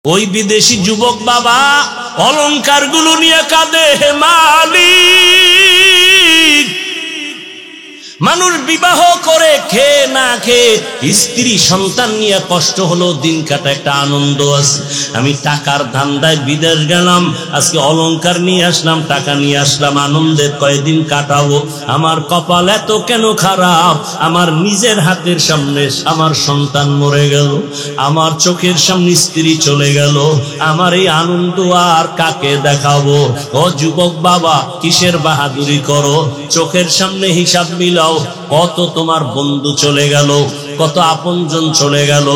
ওই বিদেশি যুবক বাবা অলংকারগুলো নিয়ে কাঁদে, হে মালিক, মানুষ বিবাহ করে খেয়ে না খেয়ে স্ত্রী সন্তান নিয়ে কষ্ট হলো, দিন কাটা একটা আনন্দ আছে। আমি টাকার ধান্দায় বিদেশ গেলাম, আজকে অলংকার নিয়ে আসলাম, টাকা নিয়ে আসলাম, আনন্দের কয়েকদিন কাটাবো। আমার কপাল এত কেন খারাপ, আমার নিজের হাতের সামনে আমার সন্তান মরে গেল, আমার চোখের সামনে স্ত্রী চলে গেল, আমার এই আনন্দ আর কাকে দেখাবো? ও যুবক বাবা, কিসের বাহাদুরি করো? চোখের সামনে হিসাব মিলাও, কত তোমার বন্ধু চলে গেল, কত আপনজন চলে গেল।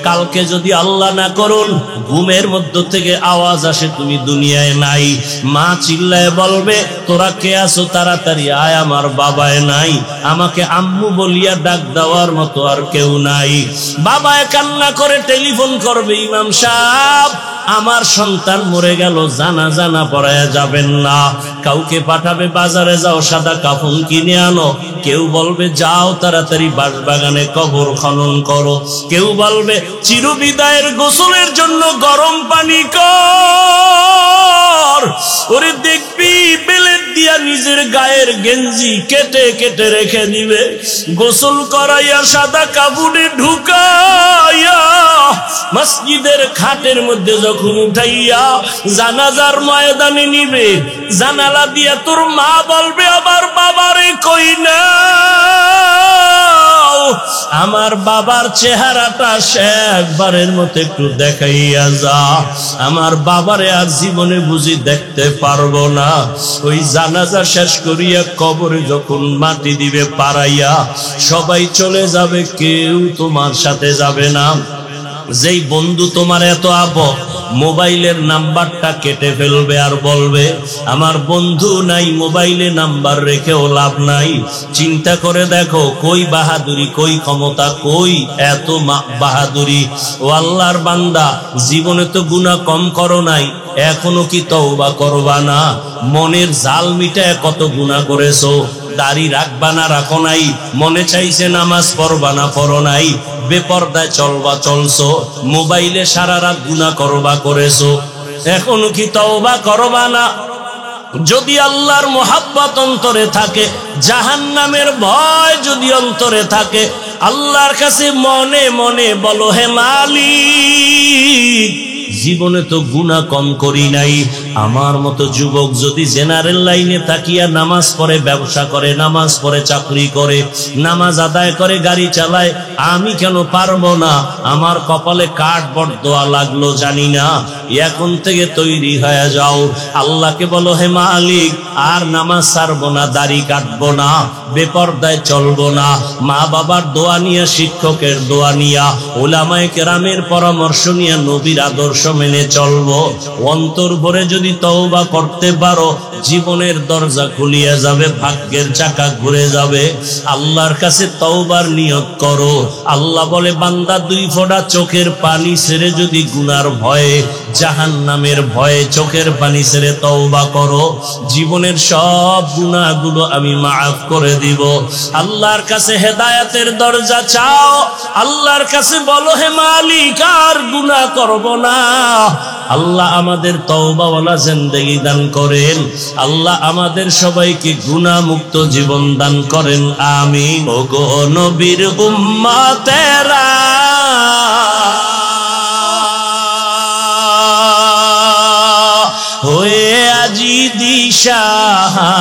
কালকে যদি আল্লাহ না করুন ঘুমের মধ্য থেকে আওয়াজ আসে তুমি দুনিয়ায় নাই, মা চিল্লায় বলবে তোরা কে আছো, তাড়াতাড়ি আয়, আমার বাবায় নাই, আমাকে আম্মু বলিয়া ডাক দেওয়ার মতো আর কেউ নাই। বাবায় কান্না করে টেলিফোন করবে, ইমাম সাহেব আমার সন্তান মরে গেল, জানাজা না পড়ায়া যাবেন না। কাউকে পাঠাবে বাজারে যাও সাদা কাফন কিনে আনো, কেউ বলবে যাও তাড়াতাড়ি বাঁশবাগানে কবর খনন করো, কেউ বলবে চিরবিদায়ের গোসলের জন্য গরম পানি কর। ওরে দেখবি বেলেট দিয়া নিজের গায়ের গেঞ্জি কেটে কেটে রেখে দিবে, গোসল করাইয়া সাদা কাপড়ে ঢুকাইয়া মসজিদের খাটের মধ্যে যখন উঠাইয়া জানাজার ময়দানে নিবে, জানালা দিয়া তোর মা বলবে আমার বাবারে কই না, আমার বাবার চেহারাটা একবারের মতো একটু দেখাইয়া যা, আমার বাবারে আর জীবনে বুঝি দেখতে পারবো না। ওই জানাজা শেষ করিয়া কবরে যখন মাটি দিবে পাড়াইয়া, সবাই চলে যাবে, কেউ তোমার সাথে যাবে না। যেই বন্ধু তোমার এত আপন, মোবাইলের নাম্বারটা কেটে ফেলবে আর বলবে আমার বন্ধু নাই, মোবাইলে নাম্বার রেখেও লাভ নাই। চিন্তা করে দেখো কই বাহাদুরি, কই ক্ষমতা, কই এত বাহাদুরি। ও আল্লাহর বান্দা, জীবনে তো গুনাহ কম করো নাই, এখনো কি তওবা করবা না? মনের জাল মিটায় কত গুনাহ করেছো, দাড়ি রাখবা না রাখো নাই, মনে চাইছে নামাজ পড়বা না পড়ো নাই, বেপরদায় চলবা চলছো, মোবাইলে সারা রাত গুনাহ করবা করেছো, এখনো কি তওবা করবা না? যদি আল্লাহর মোহাব্বত অন্তরে থাকে, জাহান্নামের ভয় যদি অন্তরে থাকে, আল্লাহর কাছে মনে মনে বলো হে মালিক, জীবনে তো গুনাহ কম করি নাই। আমার মতো যুবক যদি জেনারেল লাইনে তাকিয়া নামাজ পড়ে, ব্যবসা করে, নামাজ পড়ে, চাকরি করে, নামাজ আদায় করে, গাড়ি চালায়, আমি কেন পারবো না? আমার কপালে কাঠ বড় লাগলো জানি না, এখন থেকে তৈরি হয়ে যাও, আল্লাহকে বলো হে মালিক আর নামাজ ছাড়বো না, দাড়ি কাটবো না, বেপরদায় চলবো না, মা বাবার দোয়া নিয়া, শিক্ষকের দোয়া নিয়া, উলামায়ে কেরামের পরামর্শ নিয়ে নবীর আদর্শ মেনে চলবো। অন্তর ভরে যদি তওবা করতে পারো, জীবনের দরজা খুলিয়া যাবে, ভাগ্যের চাকা ঘুরে যাবে। আল্লাহর কাছে তওবার নিয়ত করো। আল্লাহ বলে বান্দা দুই ফোঁটা চোখের পানি ছেড়ে যদি গুনার ভয়ে, জাহান্নামের ভয়ে চোখের পানি ছেড়ে তওবা করো, জীবনের সব গুনাহগুলো আমি মাফ করে দিব। আল্লাহর কাছে হেদায়েতের দরজা চাও, আল্লাহর কাছে বলো হে মালিক আর গুনাহ করব না। আল্লাহ আমাদের তওবাওয়ালা জিন্দেগি দান করেন, আল্লাহ আমাদের সবাইকে গুনাহ মুক্ত জীবন দান করেন, আমিন। ওগো নবীর উম্মতেরা, হয়ে আজি দিশাহারা,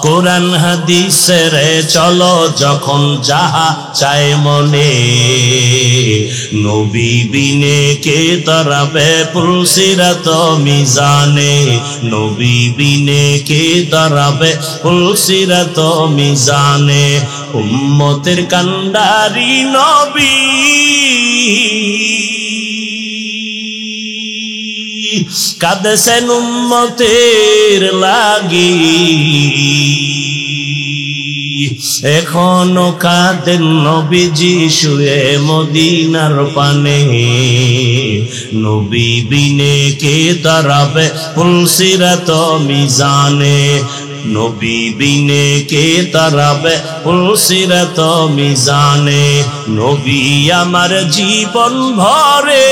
কোরআন হাদিসের চলো যখন যাহা চায় মনে, নবী বিনে কে তরাবে পুলসিরাত মিজানে, নবী বিনে কে তরাবে পুলসিরাত মিজানে, উম্মতের কান্ডারি নবী কাঁদেছেন উম্মতের লাগি, এখনো কাঁদেন নবীজি শুয়ে মদিনার পানে, নবী বিনে কে দাঁড়াবে পুলসিরাত মিজানে, নবী বিনে কে তারাবে পুলসিরাত মিজানে নবী আমার জীবন ভরে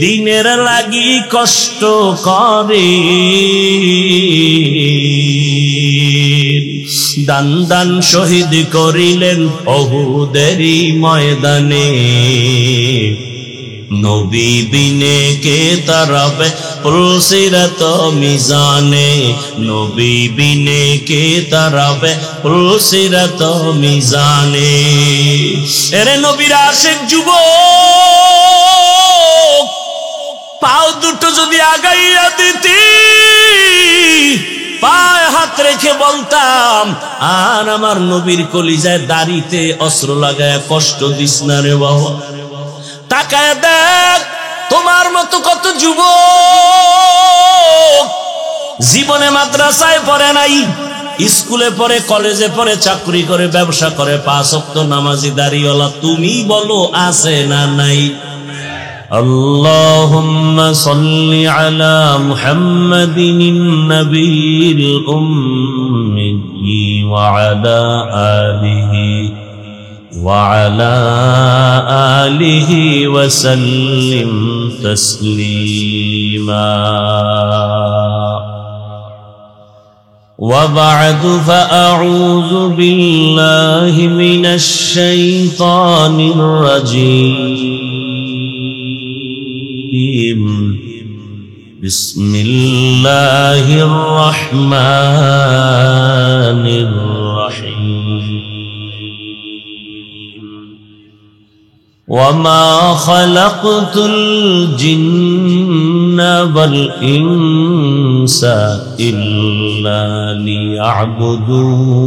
দিনের লাগি কষ্ট করে দান দান শহীদ করিলেন উহুদেরই ময়দানে নবী বিনে কে তারাবে পুলসিরাত মিজানে নবী বিনে কে তারাবে পুলসিরাত মিজানে এরে নবীর আশিক যুবক পাও দুটো যদি আগাইয়া দিতি পায়ে হাত রেখে বলতাম আর আমার নবীর কলিজায় দাড়িতে অস্ত্র লাগায় কষ্ট দিস না রে বাবা তাকায় দেখ তোমার মতো কত যুবক জীবনে মাদ্রাসায় পড়ে নাই স্কুলে পড়ে কলেজে পড়ে চাকরি করে ব্যবসা করে 5 ওয়াক্ত নামাজি দাড়িওয়ালা তুমি বলো আছে না নাই اللهم صل على محمد النبي الأمي وعلى آله وسلم تسليما وبعد فأعوذ بالله من الشيطان الرجيم بسم الله الرحمن الرحيم وما خلقت الجن والإنس إلا ليعبدون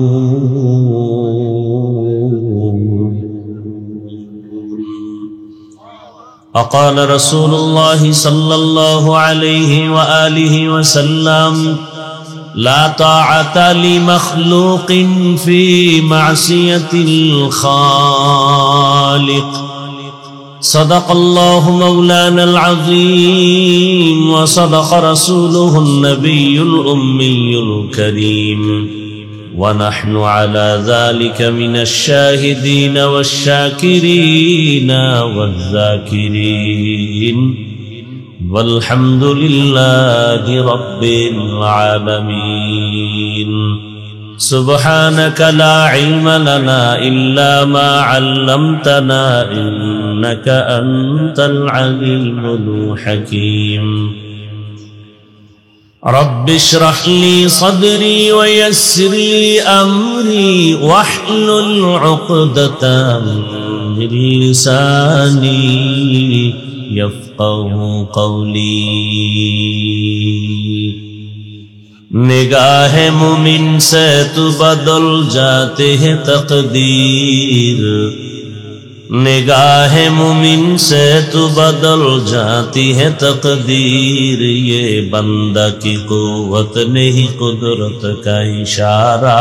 وقال رسول الله صلى الله عليه وآله وسلم لا طاعة لمخلوق في معصية الخالق صدق الله مولانا العظيم وصدق رسوله النبي الأمي الكريم ونحن على ذلك من الشاهدين والشاكرين والذاكرين والحمد لله رب العالمين سبحانك لا علم لنا إلا ما علمتنا إنك أنت العليم الحكيم رب اشرح لي صدري ويسر لي أمري واحلل عقدة من لساني يفقه قولي निगाह मुमिन से तू बदल जाते हैं तकदीर निगाह मुमिन से तू बदल जाती है तकदीर ये बंदा की कुव्वत नहीं कुदरत का इशारा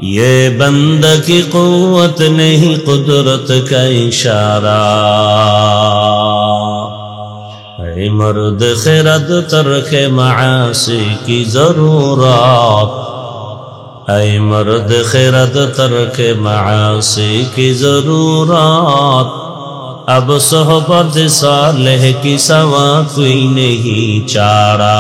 ये बंदा की कुव्वत नहीं कुदरत का इशारा मर्द खिरद तरक मासी की जरूरत ऐ मर्द खिरद तरक मासी की जरूरत अब सोहबत सालेह की सवा कोई नहीं चारा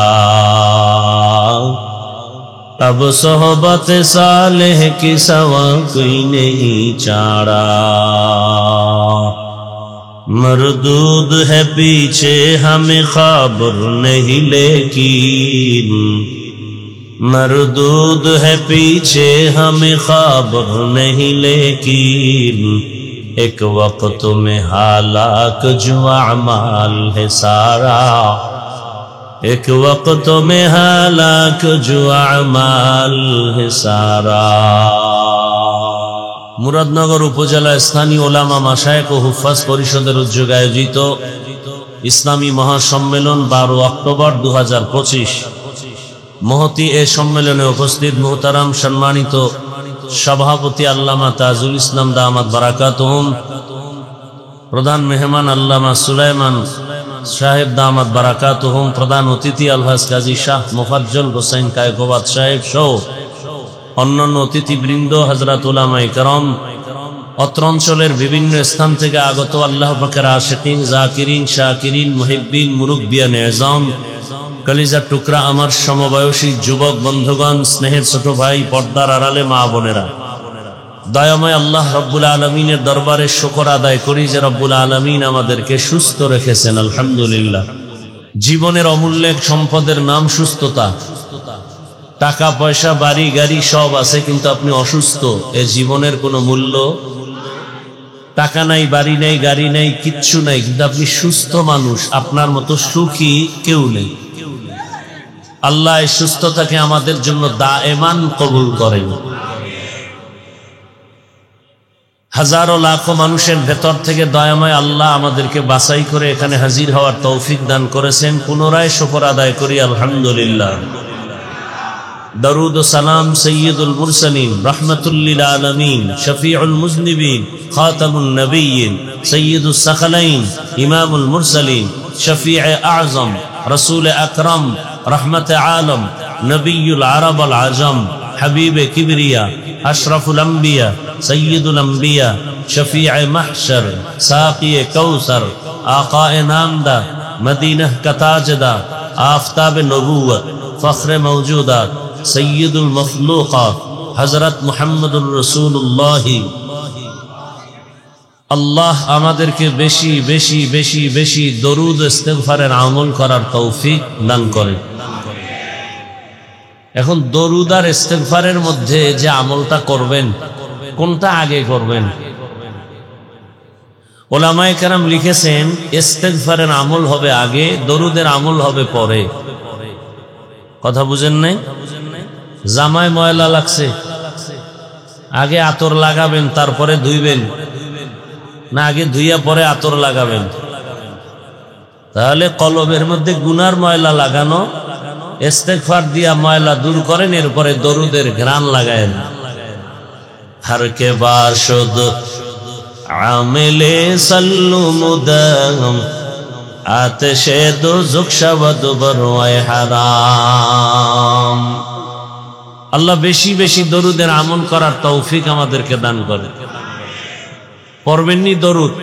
अब सोहबत सालेह की सवा कोई नहीं चारा मरदूद है पीछे हमें खबर नहीं लेकिन मरदूद है पीछे हमें खबर नहीं लेकिन एक वक्त में हालाक जो अमाल है सारा एक वक्त में हालाक जो अमाल है सारा मुरादनगर उपजेला स्थानीय ओलामा माशाয়েখ ও হুফাজ পরিষদের উদ্যোগে আয়োজিত ইসলামী মহাসম্মেলন 12 অক্টোবর 2025 মহতি এ সম্মেলনে উপস্থিত মুহতারাম সম্মানিত সভাপতি আল্লামা তাজুল ইসলাম দামাত বারাকাতুহুম প্রধান মেহমান আল্লামা সুলাইমান সাহেব দামাত বারাকাতুহুম, প্রধান অতিথি আলহাজ কাজী শাহ মোফাজ্জল হোসেন কায়কোবাদ সাহেব সহ অন্যান্য অতিথিবৃন্দ, হযরত উলামায়ে কেরাম, অত্র অঞ্চলের বিভিন্ন স্থান থেকে আগত আল্লাহ পাকের আশিকিন, জাকিরিন, শাকিরিন, মুহিব্বিন, মুরব্বিয়ান এজাম, কলিজার টুকরা আমার সমবয়সী যুবক বন্ধুগণ, স্নেহের ছোট ভাই, পর্দার আড়ালে মা বোনেরা, দয়াময় আল্লাহ রব্বুল আলমিনের দরবারে শুকর আদায় করি যে রব্বুল আলমিন আমাদেরকে সুস্থ রেখেছেন, আলহামদুলিল্লাহ। জীবনের অমূল্য এক সম্পদের নাম সুস্থতা। টাকা পয়সা বাড়ি গাড়ি সব আছে, কিন্তু আপনি অসুস্থ, এ জীবনের কোনো মূল্য। টাকা নাই, বাড়ি নাই, গাড়ি নাই, কিচ্ছু নাই, কিন্তু আপনি সুস্থ মানুষ, আপনার মতো সুখী কেউ নেই। আল্লাহ এই সুস্থতাকে আমাদের জন্য দায়েমান কবুল করেন। হাজারো লাখো মানুষের ভেতর থেকে দয়াময় আল্লাহ আমাদেরকে বাছাই করে এখানে হাজির হওয়ার তৌফিক দান করেছেন। পুনরায় শুকর আদায় করি আলহামদুলিল্লাহ। দরুদ ও সালাম সৈয়দুল মুরসালিন, রাহমাতুল লিল আলামিন, শফিউল মুজনিবিন, খাতামুন নবিয়্যিন, সৈয়দুস সাকলাইন, ইমামুল মুরসালিন, শফিয়ে আযম, রাসূল আকরাম, রহমতে আলম, নবিয়ুল আরব আল আজম, হাবিবে কিবরিয়া, আশরাফুল আম্বিয়া, সৈয়দুল আম্বিয়া, শফিয়ে মাহশর, সাকিয়ে কৌসর, আকায়ে নামদা, মদিনাহ কা তাজদার, আফতাবে নবুয়ত, ফখরে মওজুদাত, সৈয়দুল মখলুকাত, হযরত মুহাম্মদুর রাসূলুল্লাহ। আল্লাহ আমাদেরকে বেশি বেশি বেশি বেশি দরুদ ইস্তিগফারের আমল করার তৌফিক দান করেন। এখন দরুদ আর ইস্তিগফারের মধ্যে যে আমলটা করবেন, কোনটা আগে করবেন? উলামায়ে কেরাম লিখেছেন ইস্তিগফারের আমল হবে আগে, দরুদের আমল হবে পরে। কথা বুঝেন নাই? জামায় ময়লা লাগছে, আগে আতর লাগাবেন তারপরে ধুইবেন, না আগে ধুইয়া পরে আতর লাগাবেন? তাহলে কলবের মধ্যে গুনার ময়লা লাগানো, ইস্তিগফার দিয়া ময়লা দূর করেন, এরপরে দরুদের ঘ্রাণ লাগায়েন। হর কে বাশুদ আমিলে সাল্লু মুদাম, আতশে দুজুক শাবদ বরওয়ায়ে হারাম। আল্লাহ বেশি বেশি দরুদের আমল করার তৌফিক আমাদেরকে দান করে। পড়বেননি দরুদ,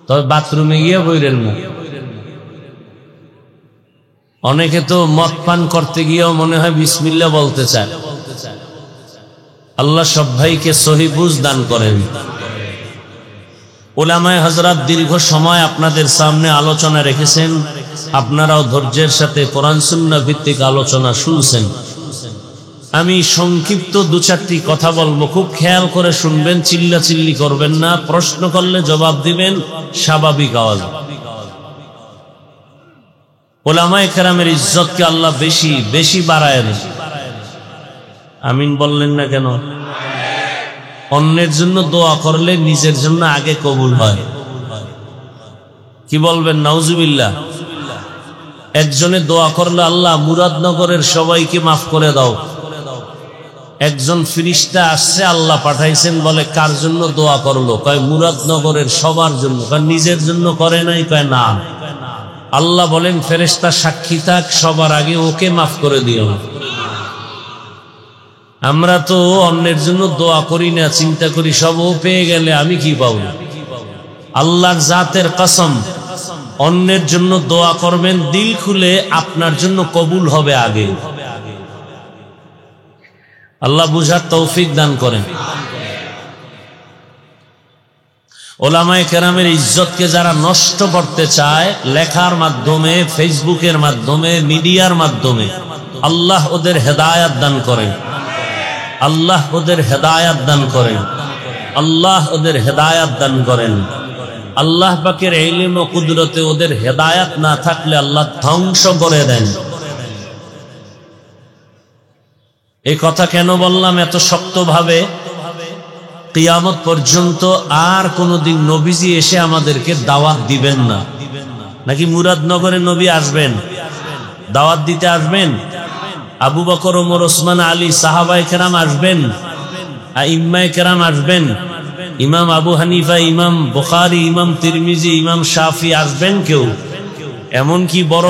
তবে বাথরুমে গিয়ে বইরেন না। অনেকে তো মদ পান করতে গিয়েও মনে হয় বিসমিল্লাহ বলতে চায়। আল্লাহ সব ভাইকে সহি বুঝ দান করেন। উলামায়ে হযরত দীর্ঘ সময় আপনাদের সামনে আলোচনা রেখেছেন, আপনারাও ধৈর্যের সাথে কোরআন সুন্নাহ ভিত্তিক আলোচনা শুনছেন। আমি সংক্ষিপ্ত দু চারটি কথা বলবো, খুব খেয়াল করে শুনবেন, চিল্লাচিল্লি করবেন না, প্রশ্ন করলে জবাব দিবেন স্বাভাবিক আওয়াজ। উলামায়ে কেরামের ইজ্জতকে আল্লাহ বেশি বেশি বাড়ায় দেন। আমিন বললেন না কেন? অন্যের জন্য দোয়া করলে নিজের জন্য আগে কবুল হয়। কি বলবেন? নাউজুবিল্লাহ। একজনে দোয়া করলে আল্লাহ মুরাদনগরের সবাইকে মাফ করে দাও। একজন ফেরেশতা আসছে, আল্লাহ পাঠাইছেন, বলে কার জন্য দোয়া করলো? কয় মুরাদনগরের সবার জন্য। কয় নিজের জন্য করে নাই? কয় না। আল্লাহ বলেন ফেরেশতা সাক্ষী থাক, সবার আগে ওকে মাফ করে দিও। আমরা তো অন্যের জন্য দোয়া করি না, চিন্তা করি সব ও পেয়ে গেলে আমি কি পাবো। আল্লাহর জাতের কসম, অন্যের জন্য দোয়া করবেন দিল খুলে, আপনার জন্য কবুল হবে আগে। আল্লাহ বুঝার তৌফিক দান করেন। উলামায়ে কেরামের ইজ্জতকে যারা নষ্ট করতে চায়, লেখার মাধ্যমে, ফেসবুকের মাধ্যমে, মিডিয়ার মাধ্যমে, আল্লাহ ওদের হেদায়েত দান করেন। আল্লাহ ওদের হেদায়েত দান করেন। আল্লাহ ওদের হেদায়েত দান করেন। আল্লাহ পাকের ইলম ও কুদরতে ওদের হেদায়েত না থাকলে আল্লাহ ধ্বংস করে দেন। এই কথা কেন বললাম এত শক্তভাবে? কিয়ামত পর্যন্ত আর কোনদিন নবীজি এসে আমাদেরকে দাওয়াত দিবেন না। নাকি মুরাদনগরে নবী আসবেন, দাওয়াত দিতে আসবেন? আবু বকর, ওমর, ওসমান, আলী, সাহাবায়ে কেরাম আসবেন, আইম্মায়ে কেরাম আসবেন, ইমাম আবু হানিফা, ইমাম বুখারী, ইমাম তিরমিজি, ইমাম শাফি আসবেন কেউ? এমনকি বড়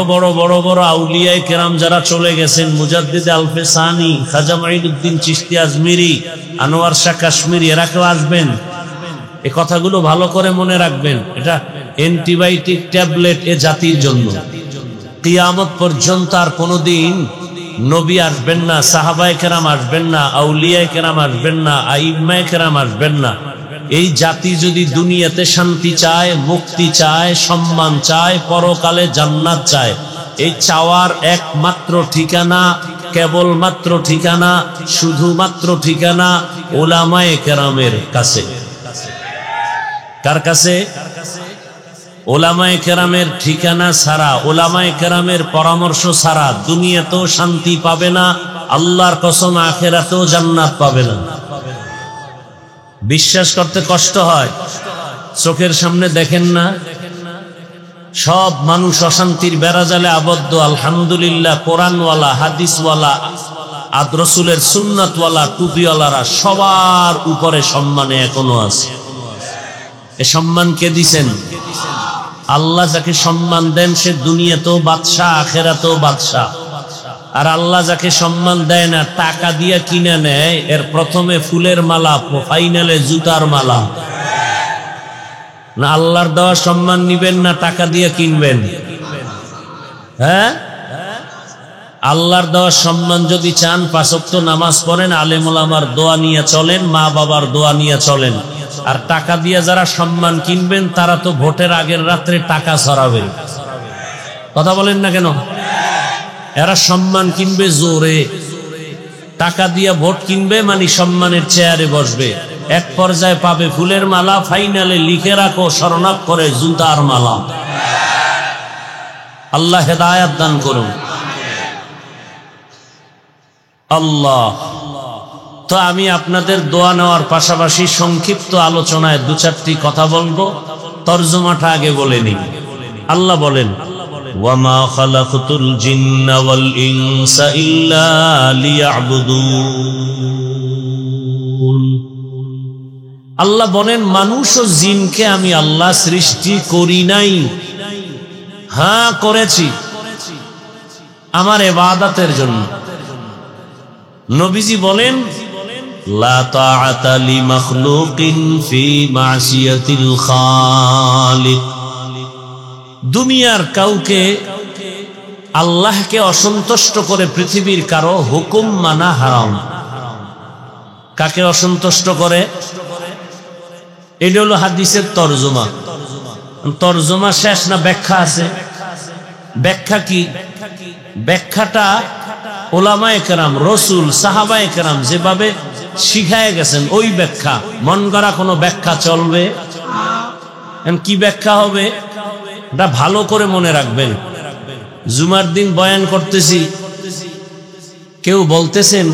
বড় আউলিয়ায়ে কেরাম যারা চলে গেছেন, মুজাদ্দিদ আল-ফেসানি, খাজা মাঈনুদ্দিন চিশতি আজমিরি, আনোয়ার শাহ কাশ্মীরি, এরা কেউ আসবেন? এই কথাগুলো ভালো করে মনে রাখবেন। এটা অ্যান্টিবায়োটিক ট্যাবলেট এ জাতির জন্য। কিয়ামত পর্যন্ত আর কোনোদিন নবী আসবেন না, সাহাবায়ে কেরাম আসবেন না, আউলিয়ায়ে কেরাম আসবেন না, আইম্মায়ে কেরাম আসবেন না। এই জাতি যদি দুনিয়াতে শান্তি চায়, মুক্তি চায়, সম্মান চায়, পরকালে জান্নাত চায়, এই চাওয়ার একমাত্র ঠিকানা, কেবলমাত্র ঠিকানা, শুধুমাত্র ঠিকানা উলামায়ে কেরামের কাছে। কার কাছে? উলামায়ে কেরামের ঠিকানা ছাড়া, উলামায়ে কেরামের পরামর্শ ছাড়া দুনিয়াতেও শান্তি পাবে না, আল্লাহর কসম আখিরাতেও জান্নাত পাবে না। বিশ্বাস করতে কষ্ট হয়। চোখের সামনে দেখেন না সব মানুষ অশান্তির বেড়াজালে আবদ্ধ, আলহামদুলিল্লাহ কোরআনওয়ালা, হাদিসওয়ালা, রাসূলের সুন্নাতওয়ালা, টুপিওয়ালারা সবার উপরে সম্মানে এখনো আছে। এ সম্মান কে দিছেন? আল্লাহ যাকে সম্মান দেন সে দুনিয়াতেও বাদশাহ, আখিরাতেও বাদশাহ। আর আল্লাহ যাকে সম্মান দেয় না, টাকা দিয়ে কিনে নেয়, এর প্রথমে ফুলের মালা, ফাইনালে জুতার মালা। না আল্লাহর দেওয়া সম্মান নিবেন না টাকা দিয়ে কিনবেন? হ্যাঁ, আল্লাহর দেওয়া সম্মান যদি চান, 5 ওয়াক্ত নামাজ পড়েন, আলেম ওলামার দোয়া নিয়ে চলেন, মা বাবার দোয়া নিয়ে চলেন। আর টাকা দিয়ে যারা সম্মান কিনবেন তারা তো ভোটের আগের রাত্রে টাকা ছড়াবে। কথা বলেন না কেন? এরা সম্মান কিনবে জোরে, টাকা দিয়ে ভোট কিনবে, মানে সম্মানের চেয়ারে বসবে। এক পর্যায়ে পাবে ফুলের মালা, ফাইনালে লিখে রাখো শরণাক্ষরে জুতার মালা। আল্লাহ হেদায়াত দান করুন। আল্লাহ। তো আমি আপনাদের দোয়া নেওয়ার পাশাপাশি সংক্ষিপ্ত আলোচনায় 2-4টি কথা বলবো। তরজমাটা আগে বলে নিই। আল্লাহ বলেন, ওয়ামা খালাকতুল জিন্না ওয়াল ইনসা ইল্লা লিয়াবুদুন। আল্লাহ বলেন, মানুষ ও জিনকে আমি আল্লাহ সৃষ্টি করি নাই, হ্যাঁ করেছি আমার ইবাদতের জন্য। নবীজি বলেন, লা তাআতা লি মাখলুকিন ফি মাসিয়াতিল খালিক। দুনিয়ার কাউকে আল্লাহকে অসন্তুষ্ট করে পৃথিবীর কারো হুকুম মানা হারাম। কাকে অসন্তুষ্ট করে? এটা হলো হাদিসের তরজমা। তরজমা শেষ না ব্যাখ্যা আছে? ব্যাখ্যা কি? ব্যাখ্যাটা উলামায়ে কেরাম, রাসূল, সাহাবায়ে কেরাম যেভাবে শিখায় গেছেন ওই ব্যাখ্যা। মন গড়া কোনো ব্যাখ্যা চলবে? কি ব্যাখ্যা হবে এটা ভালো করে মনে রাখবেন। জুমার দিন বয়ান করতেছি, কেউ বলতেছেন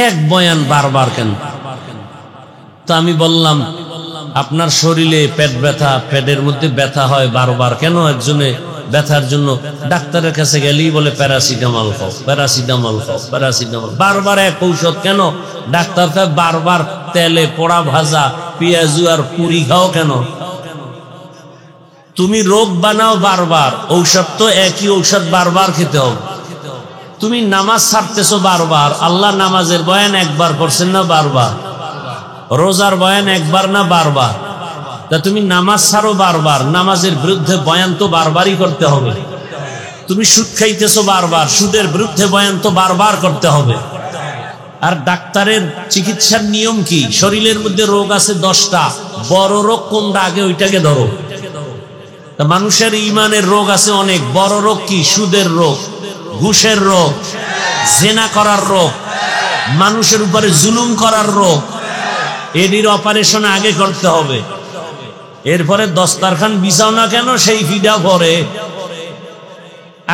এক বয়ান বারবার কেন? তো আমি বললাম, আপনার শরীরে পেট ব্যথা, পেটের মধ্যে ব্যথা হয় বারবার কেন? একজনে ব্যথার জন্য ডাক্তারের কাছে গেলেই বলে প্যারাসিটামল খাও, প্যারাসিটামল খাও, প্যারাসিটামল। বারবার এক ঔষধ কেন? ডাক্তার বারবার তেলে পোড়া ভাজা পেঁয়াজু আর পুরি খাও কেন? তুমি রোগ বানাও বারবার, ঔষধ তো একই ঔষধ বারবার খেতে হবে। তুমি নামাজ ছাড়তেছো বারবার, আল্লাহ নামাজের বয়ান একবার করছেন না বারবার? রোজার বয়ান একবার না বারবার? তা তুমি নামাজ ছাড়ো বারবার, নামাজের বিরুদ্ধে বয়ান তো বারবারই করতে হবে। তুমি সুদ খাইতেছো বারবার, সুদের বিরুদ্ধে বয়ান তো বারবার করতে হবে। আর ডাক্তারের চিকিৎসার নিয়ম কি? শরীরের মধ্যে রোগ আছে 10টা, বড় রোগ কোনটা আগে ওইটাকে ধরো। মানুষের ইমানের রোগ আছে অনেক, বড় রোগ কি? সুদের রোগ, ঘুষের রোগ, জেনা করার রোগ, মানুষের উপরে জুলুম করার রোগ। এটির অপারেশন আগে করতে হবে। এরপরে দস্তারখান বিছাও না কেন, সেই ফিডা পরে।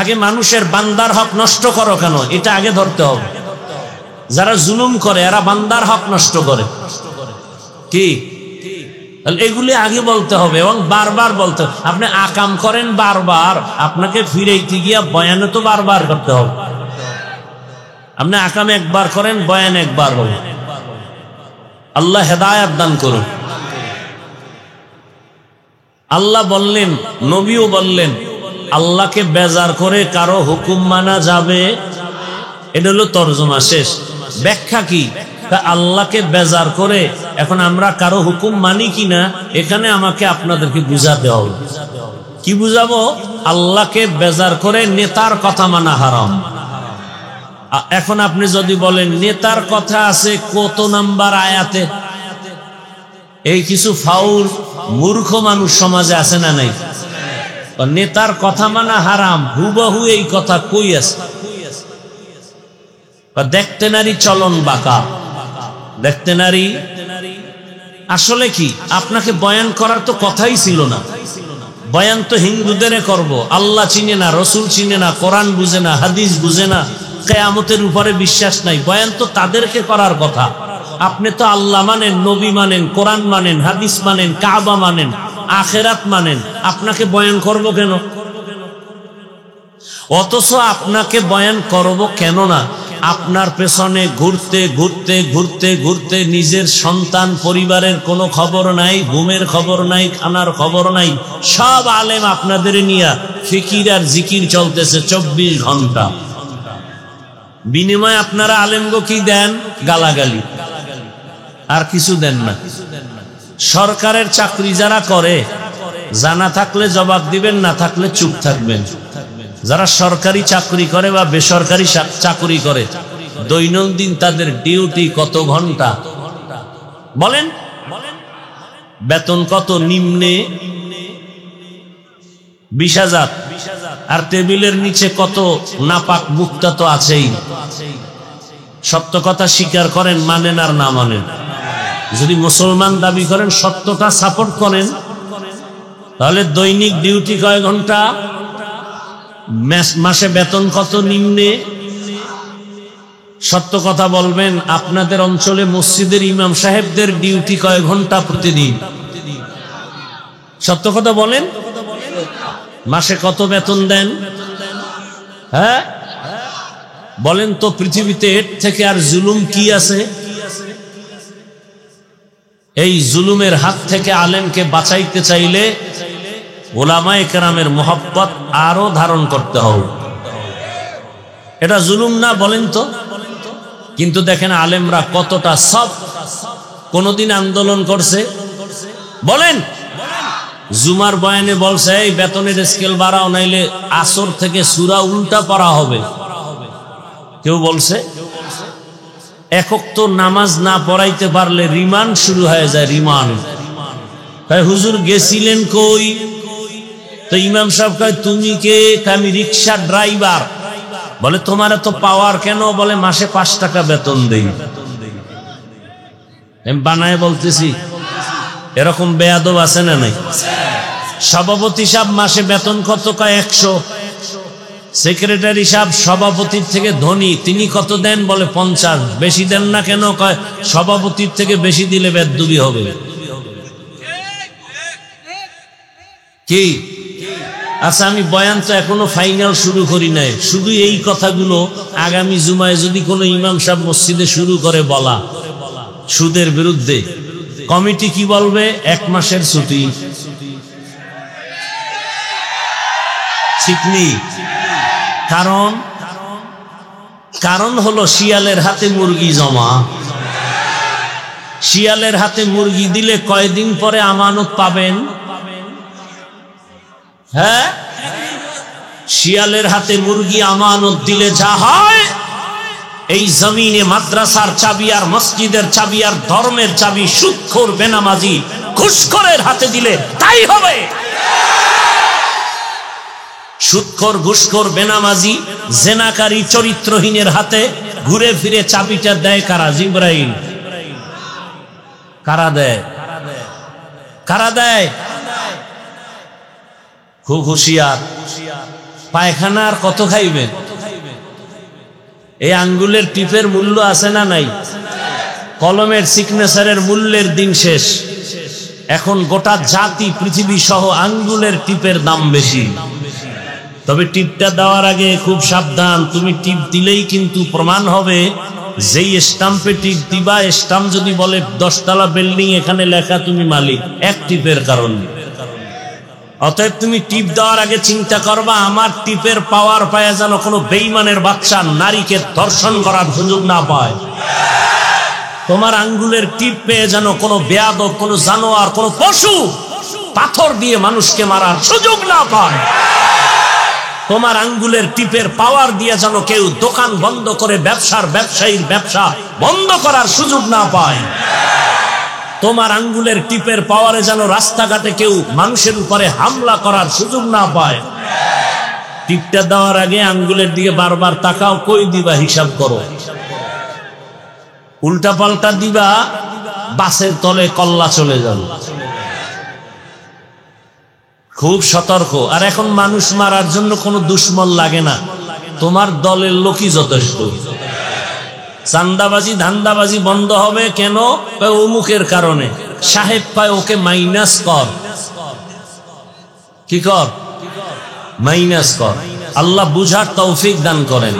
আগে মানুষের বান্দার হক নষ্ট করো কেন, এটা আগে ধরতে হবে। যারা জুলুম করে এরা বান্দার হক নষ্ট করে, কি? এগুলি আগে বলতে হবে এবং বারবার বলতে হবে। আপনি আকাম করেন বারবার, আপনাকে ফিরাইতে গিয়া বয়ানে তো বারবার করতে হবে। আপনি আকাম একবার করেন, বয়ান একবার হবে। আল্লাহ হেদায়েত দান করুন। আল্লাহ বললেন, নবীও বললেন, আল্লাহকে বেজার করে কারো হুকুম মানা যাবে? এটা হলো তরজমা, শেষ। ব্যাখ্যা কি? আল্লাহকে বেজার করে এখন আমরা কারো হুকুম মানি কিনা, এখানে আমাকে আপনাদেরকে বুঝাতে হবে। কি বুঝাবো? আল্লাহকে বেজার করে নেতার কথা মানা হারাম। এখন আপনি যদি বলেন নেতার কথা আছে কত নাম্বার আয়াতে, এই কিছু ফাউল মূর্খ মানুষ সমাজে আছে না নাই? নেতার কথা মানা হারাম, হুবহু এই কথা কই আছে? দেখতে নারী চলন বাঁকা, দেখতে নারী। আসলে কি, আপনাকে বয়ান করার তো কথাই ছিল না। বয়ান তো হিন্দুদের করব। আল্লাহ চিনে না, রসুল চিনে না, কোরআন বুঝে না, হাদিস বুঝে না, কিয়ামতের উপরে বিশ্বাস নাই, বয়ান তো তাদেরকে করার কথা। আপনি তো আল্লাহ মানেন, নবী মানেন, কোরআন মানেন, হাদিস মানেন, কাবা মানেন, আখেরাত মানেন, আপনাকে বয়ান করব কেন? অথচ আপনাকে বয়ান করব কেন না, আপনার পেছনে ঘুরতে ঘুরতে ঘুরতে ঘুরতে নিজের সন্তান পরিবারের কোনো খবর নাই, ঘুমের খবর নাই, খানার খবর নাই। সব আলেম আপনাদের নিয়ে ফিকির আর জিকির চলতেছে 24 ঘন্টা। বিনিময়ে আপনারা আলেমগো কি দেন? গালাগালি, আর কিছু দেন না। সরকারের চাকরি যারা করে, জানা থাকলে জবাব দিবেন, না থাকলে চুপ থাকবেন। যারা সরকারি চাকরি করে বা বেসরকারি চাকরি করে, দৈনন্দিন তাদের ডিউটি কত ঘন্টা বলেন? বেতন কত? নিম্নে 20,000, আর টেবিলের নিচে কত নাপাক মুক্তা তো আছেই। সত্য কথা স্বীকার করেন, মানেন আর না মানেন। যদি মুসলমান দাবি করেন, সত্যটা সাপোর্ট করেন, তাহলে দৈনিক ডিউটি কয় ঘন্টা? মাসে বেতন কত? নিম্নে। সত্য কথা বলবেন, আপনাদের অঞ্চলে মসজিদের ইমাম সাহেবদের ডিউটি কয় ঘন্টা প্রতিদিন? সত্য কথা বলেন, মাসে কত বেতন দেন? হ্যাঁ বলেন তো, পৃথিবীতে এর থেকে আর জুলুম কি আছে? এই জুলুমের হাত থেকে আলেমকে বাঁচাইতে চাইলে ওলামায়ে কেরামের মোহাব্বত আরো ধারণ করতে হবে। এটা জুলুম না বলেন তো? কিন্তু দেখেন আলেমরা কতটা সব, কোনদিন আন্দোলন করছে? বলেন। জুমার বয়ানে বলছে এই বেতনের স্কেল বাড়াও, নাইলে আসর থেকে সূরা উল্টা পড়া হবে। কেউ বলছে একক তো নামাজ না পড়াইতে পারলে রিমান্ড শুরু হয়ে যায়, রিমান্ড। তাই হুজুর গেছিলেন কই? তো ইমাম সাহেব কয় তুমি কে? আমি রিক্সা ড্রাইভার। বলে তোমার এত পাওয়ার কেন? বলে মাসে 5 টাকা বেতন দেই। আমি বানায় বলতেছি, এরকম বেয়াদব আছে না নাই? সভাপতি সাহেব মাসে বেতন কত? কয় 100। সেক্রেটারি সাহেব সভাপতির থেকে ধনী, তিনি কত দেন? বলে 50। বেশি দেন না কেন? কয় সভাপতির থেকে বেশি দিলে বেদবি হবে। কি? আচ্ছা, আমি বয়ান তো এখনো ফাইনাল শুরু করি নাই, শুধু এই কথাগুলো আগামী জুমায় যদি কোনো ইমাম সাহেব মসজিদে শুরু করে বলা সুদের বিরুদ্ধে, কমিটি কি বলবে? 1 মাসের ছুটি। ঠিক নেই? কারণ হলো শিয়ালের হাতে মুরগি জমা। শিয়ালের হাতে মুরগি দিলে কয়দিন পরে আমানত পাবেন? হ্যাঁ, শিয়ালের হাতে মুরগি আমানত দিলে যা হয়, এই জমিনে মাদ্রাসার চাবি আর মসজিদের চাবি আর ধর্মের চাবি সুদখোর বেনামাজি ঘুষখোরের হাতে দিলে তাই হবে। সুদখোর, ঘুষখোর, বেনামাজি, জেনাকারী, চরিত্রহীনের হাতে ঘুরে ফিরে চাবিটা দেয় কারা? জিবরাইল। কারা দেয়? কারা দেয়? খুব হুঁশিয়ার। পায়খানা আর কত খাইবেন? এই আঙ্গুলের টিপের মূল্য আছে না নাই? কলমের সিগনেচারের মূল্যের দিন শেষ। এখন গোটা জাতি, পৃথিবী সহ আঙ্গুলের টিপের দাম বেশি। তবে টিপটা দেওয়ার আগে খুব সাবধান, তুমি টিপ দিলেই কিন্তু প্রমাণ হবে যেই স্টাম্পে টিপ দিবা, স্টাম্প যদি বলে 10 তলা বিল্ডিং, এখানে লেখা তুমি মালিক, এক টিপের কারণে। অতএব তুমি টিপ দেওয়ার আগে চিন্তা করবা, আমার টিপের পাওয়ার পায় যেন কোনো বেঈমানের বাচ্চা নারীকে ধর্ষণ করার সুযোগ না পায়। তোমার আঙ্গুলের টিপ পেয়ে যেন কোনো বেয়াদব, কোনো জানোয়ার, কোনো পশু পাথর দিয়ে মানুষকে মারার সুযোগ না পায়। তোমার আঙ্গুলের টিপের পাওয়ার দিয়ে যেন কেউ দোকান বন্ধ করে ব্যবসায়ীর ব্যবসা বন্ধ করার সুযোগ না পায়। তোমার আঙ্গুলের টিপের পাওয়ারে যেন রাস্তাঘাটে কেউ মানুষের উপরে হামলা করার সুযোগ না পায়। টিপটা দেওয়ার আগে আঙ্গুলের দিকে বারবার তাকাও, কই দিবা হিসাব করো। উল্টা পাল্টা দিবা, বাসের তলে কল্লা চলে যাবে। খুব সতর্ক। আর এখন মানুষ মারার জন্য কোনো দুশ্মন লাগে না, তোমার দলের লোকই যথেষ্ট। চান্দাবাজি ধান্দাবাজি বন্ধ হবে কেন? অমুকের কারণে। সাহেব পায় ওকে মাইনাস কর, কি কর? মাইনাস কর। আল্লাহ বুঝার তৌফিক দান করেন।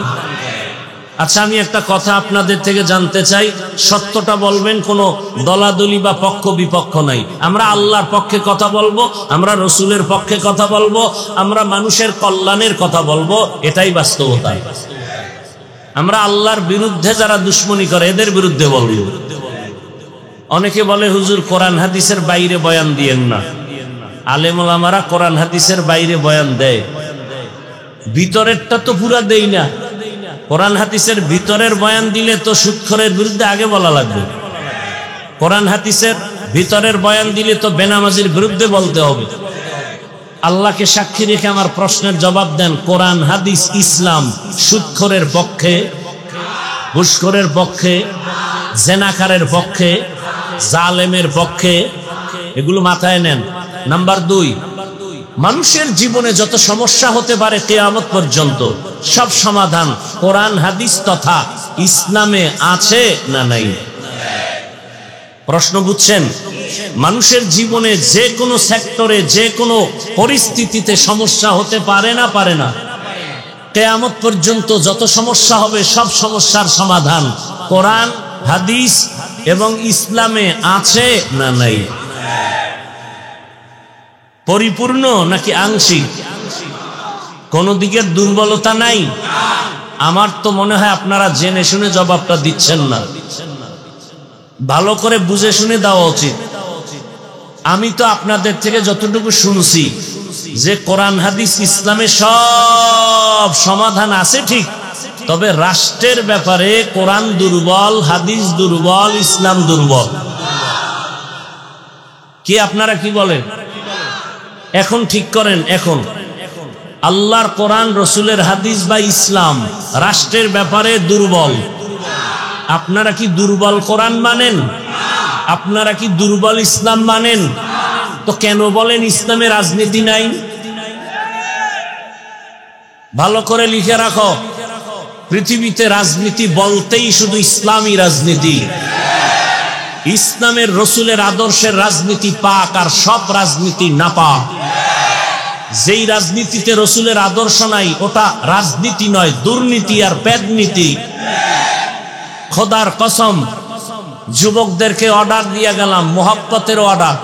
আচ্ছা, আমি একটা কথা আপনাদের থেকে জানতে চাই, সত্যটা বলবেন, কোনো দলাদলি বা পক্ষ বিপক্ষ নাই। আমরা আল্লাহর পক্ষে কথা বলবো, আমরা রসুলের পক্ষে কথা বলবো, আমরা মানুষের কল্যাণের কথা বলবো, এটাই বাস্তবতা। আমরা আল্লাহর বিরুদ্ধে যারা দুশ্মনী করে এদের বিরুদ্ধে বলবো। অনেকে বলে হুজুর কোরআন হাদিসের বাইরে বয়ান দিয়েন না। আলেম ওলামারা কোরআন হাদিসের বাইরে বয়ান দেয়, ভিতরেরটা তো পুরা দেই না। কোরআন হাদিসের ভিতরের বয়ান দিলে তো সুদখোরের বিরুদ্ধে আগে বলা লাগবে। কোরআন হাদিসের ভিতরের বয়ান দিলে তো বেনামাজির বিরুদ্ধে বলতে হবে। আল্লাহকে সাক্ষী রেখে আমার প্রশ্নের জবাব দেন, কোরআন হাদিস ইসলাম সুদখোরের পক্ষে, ঘুষখোরের পক্ষে, জেনাকারের পক্ষে, জালেমের পক্ষে? এগুলো মাথায় নেন। নাম্বার 2, মানুষের জীবনে যত সমস্যা হতে পারে কিয়ামত পর্যন্ত, সব সমাধান কোরআন হাদিস তথা ইসলামে আছে না নাই? প্রশ্ন বুঝছেন? মানুষের জীবনে যে কোনো সেক্টরে, যে কোনো পরিস্থিতিতে সমস্যা হতে পারে না? পারে না। কিয়ামত পর্যন্ত যত সমস্যা হবে সব সমস্যার সমাধান কোরআন হাদিস এবং ইসলামে আছে না নাই? পরিপূর্ণ নাকি আংশিক? কোন দিকের দুর্বলতা নাই? আমার তো মনে হয় আপনারা জেনে শুনে জবাবটা দিচ্ছেন না। ভালো করে বুঝে শুনে দেওয়া উচিত। আমি তো আপনাদের থেকে যতটুকু শুনছি যে কোরআন হাদিস ইসলামে সব সমাধান আছে ঠিক, তবে রাষ্ট্রের ব্যাপারে কোরআন দুর্বল, হাদিস দুর্বল, ইসলাম দুর্বল। কি আপনারা কি বলেন? এখন ঠিক করেন। এখন আল্লাহর কোরআন, রসুলের হাদিস বা ইসলাম রাষ্ট্রের ব্যাপারে দুর্বল। আপনারা কি দুর্বল কোরআন মানেন? আপনারা কি দুর্বল ইসলাম মানেন? তো কেন বলেন ইসলামে রাজনীতি নাই? ভালো করে লিখে রাখো, পৃথিবীতে রাজনীতি বলতেই শুধু ইসলামী রাজনীতি। ইসলামের রসুলের আদর্শের রাজনীতি পাক, আর সব রাজনীতি নাপাক। যেই রাজনীতিতে রসুলের আদর্শ নাই ওটা রাজনীতি নয়, দুর্নীতি আর পেদনীতি। খোদার কসম, যুবকদেরকে অর্ডার দিয়ে গেলাম, মোহাব্বতের অর্ডার,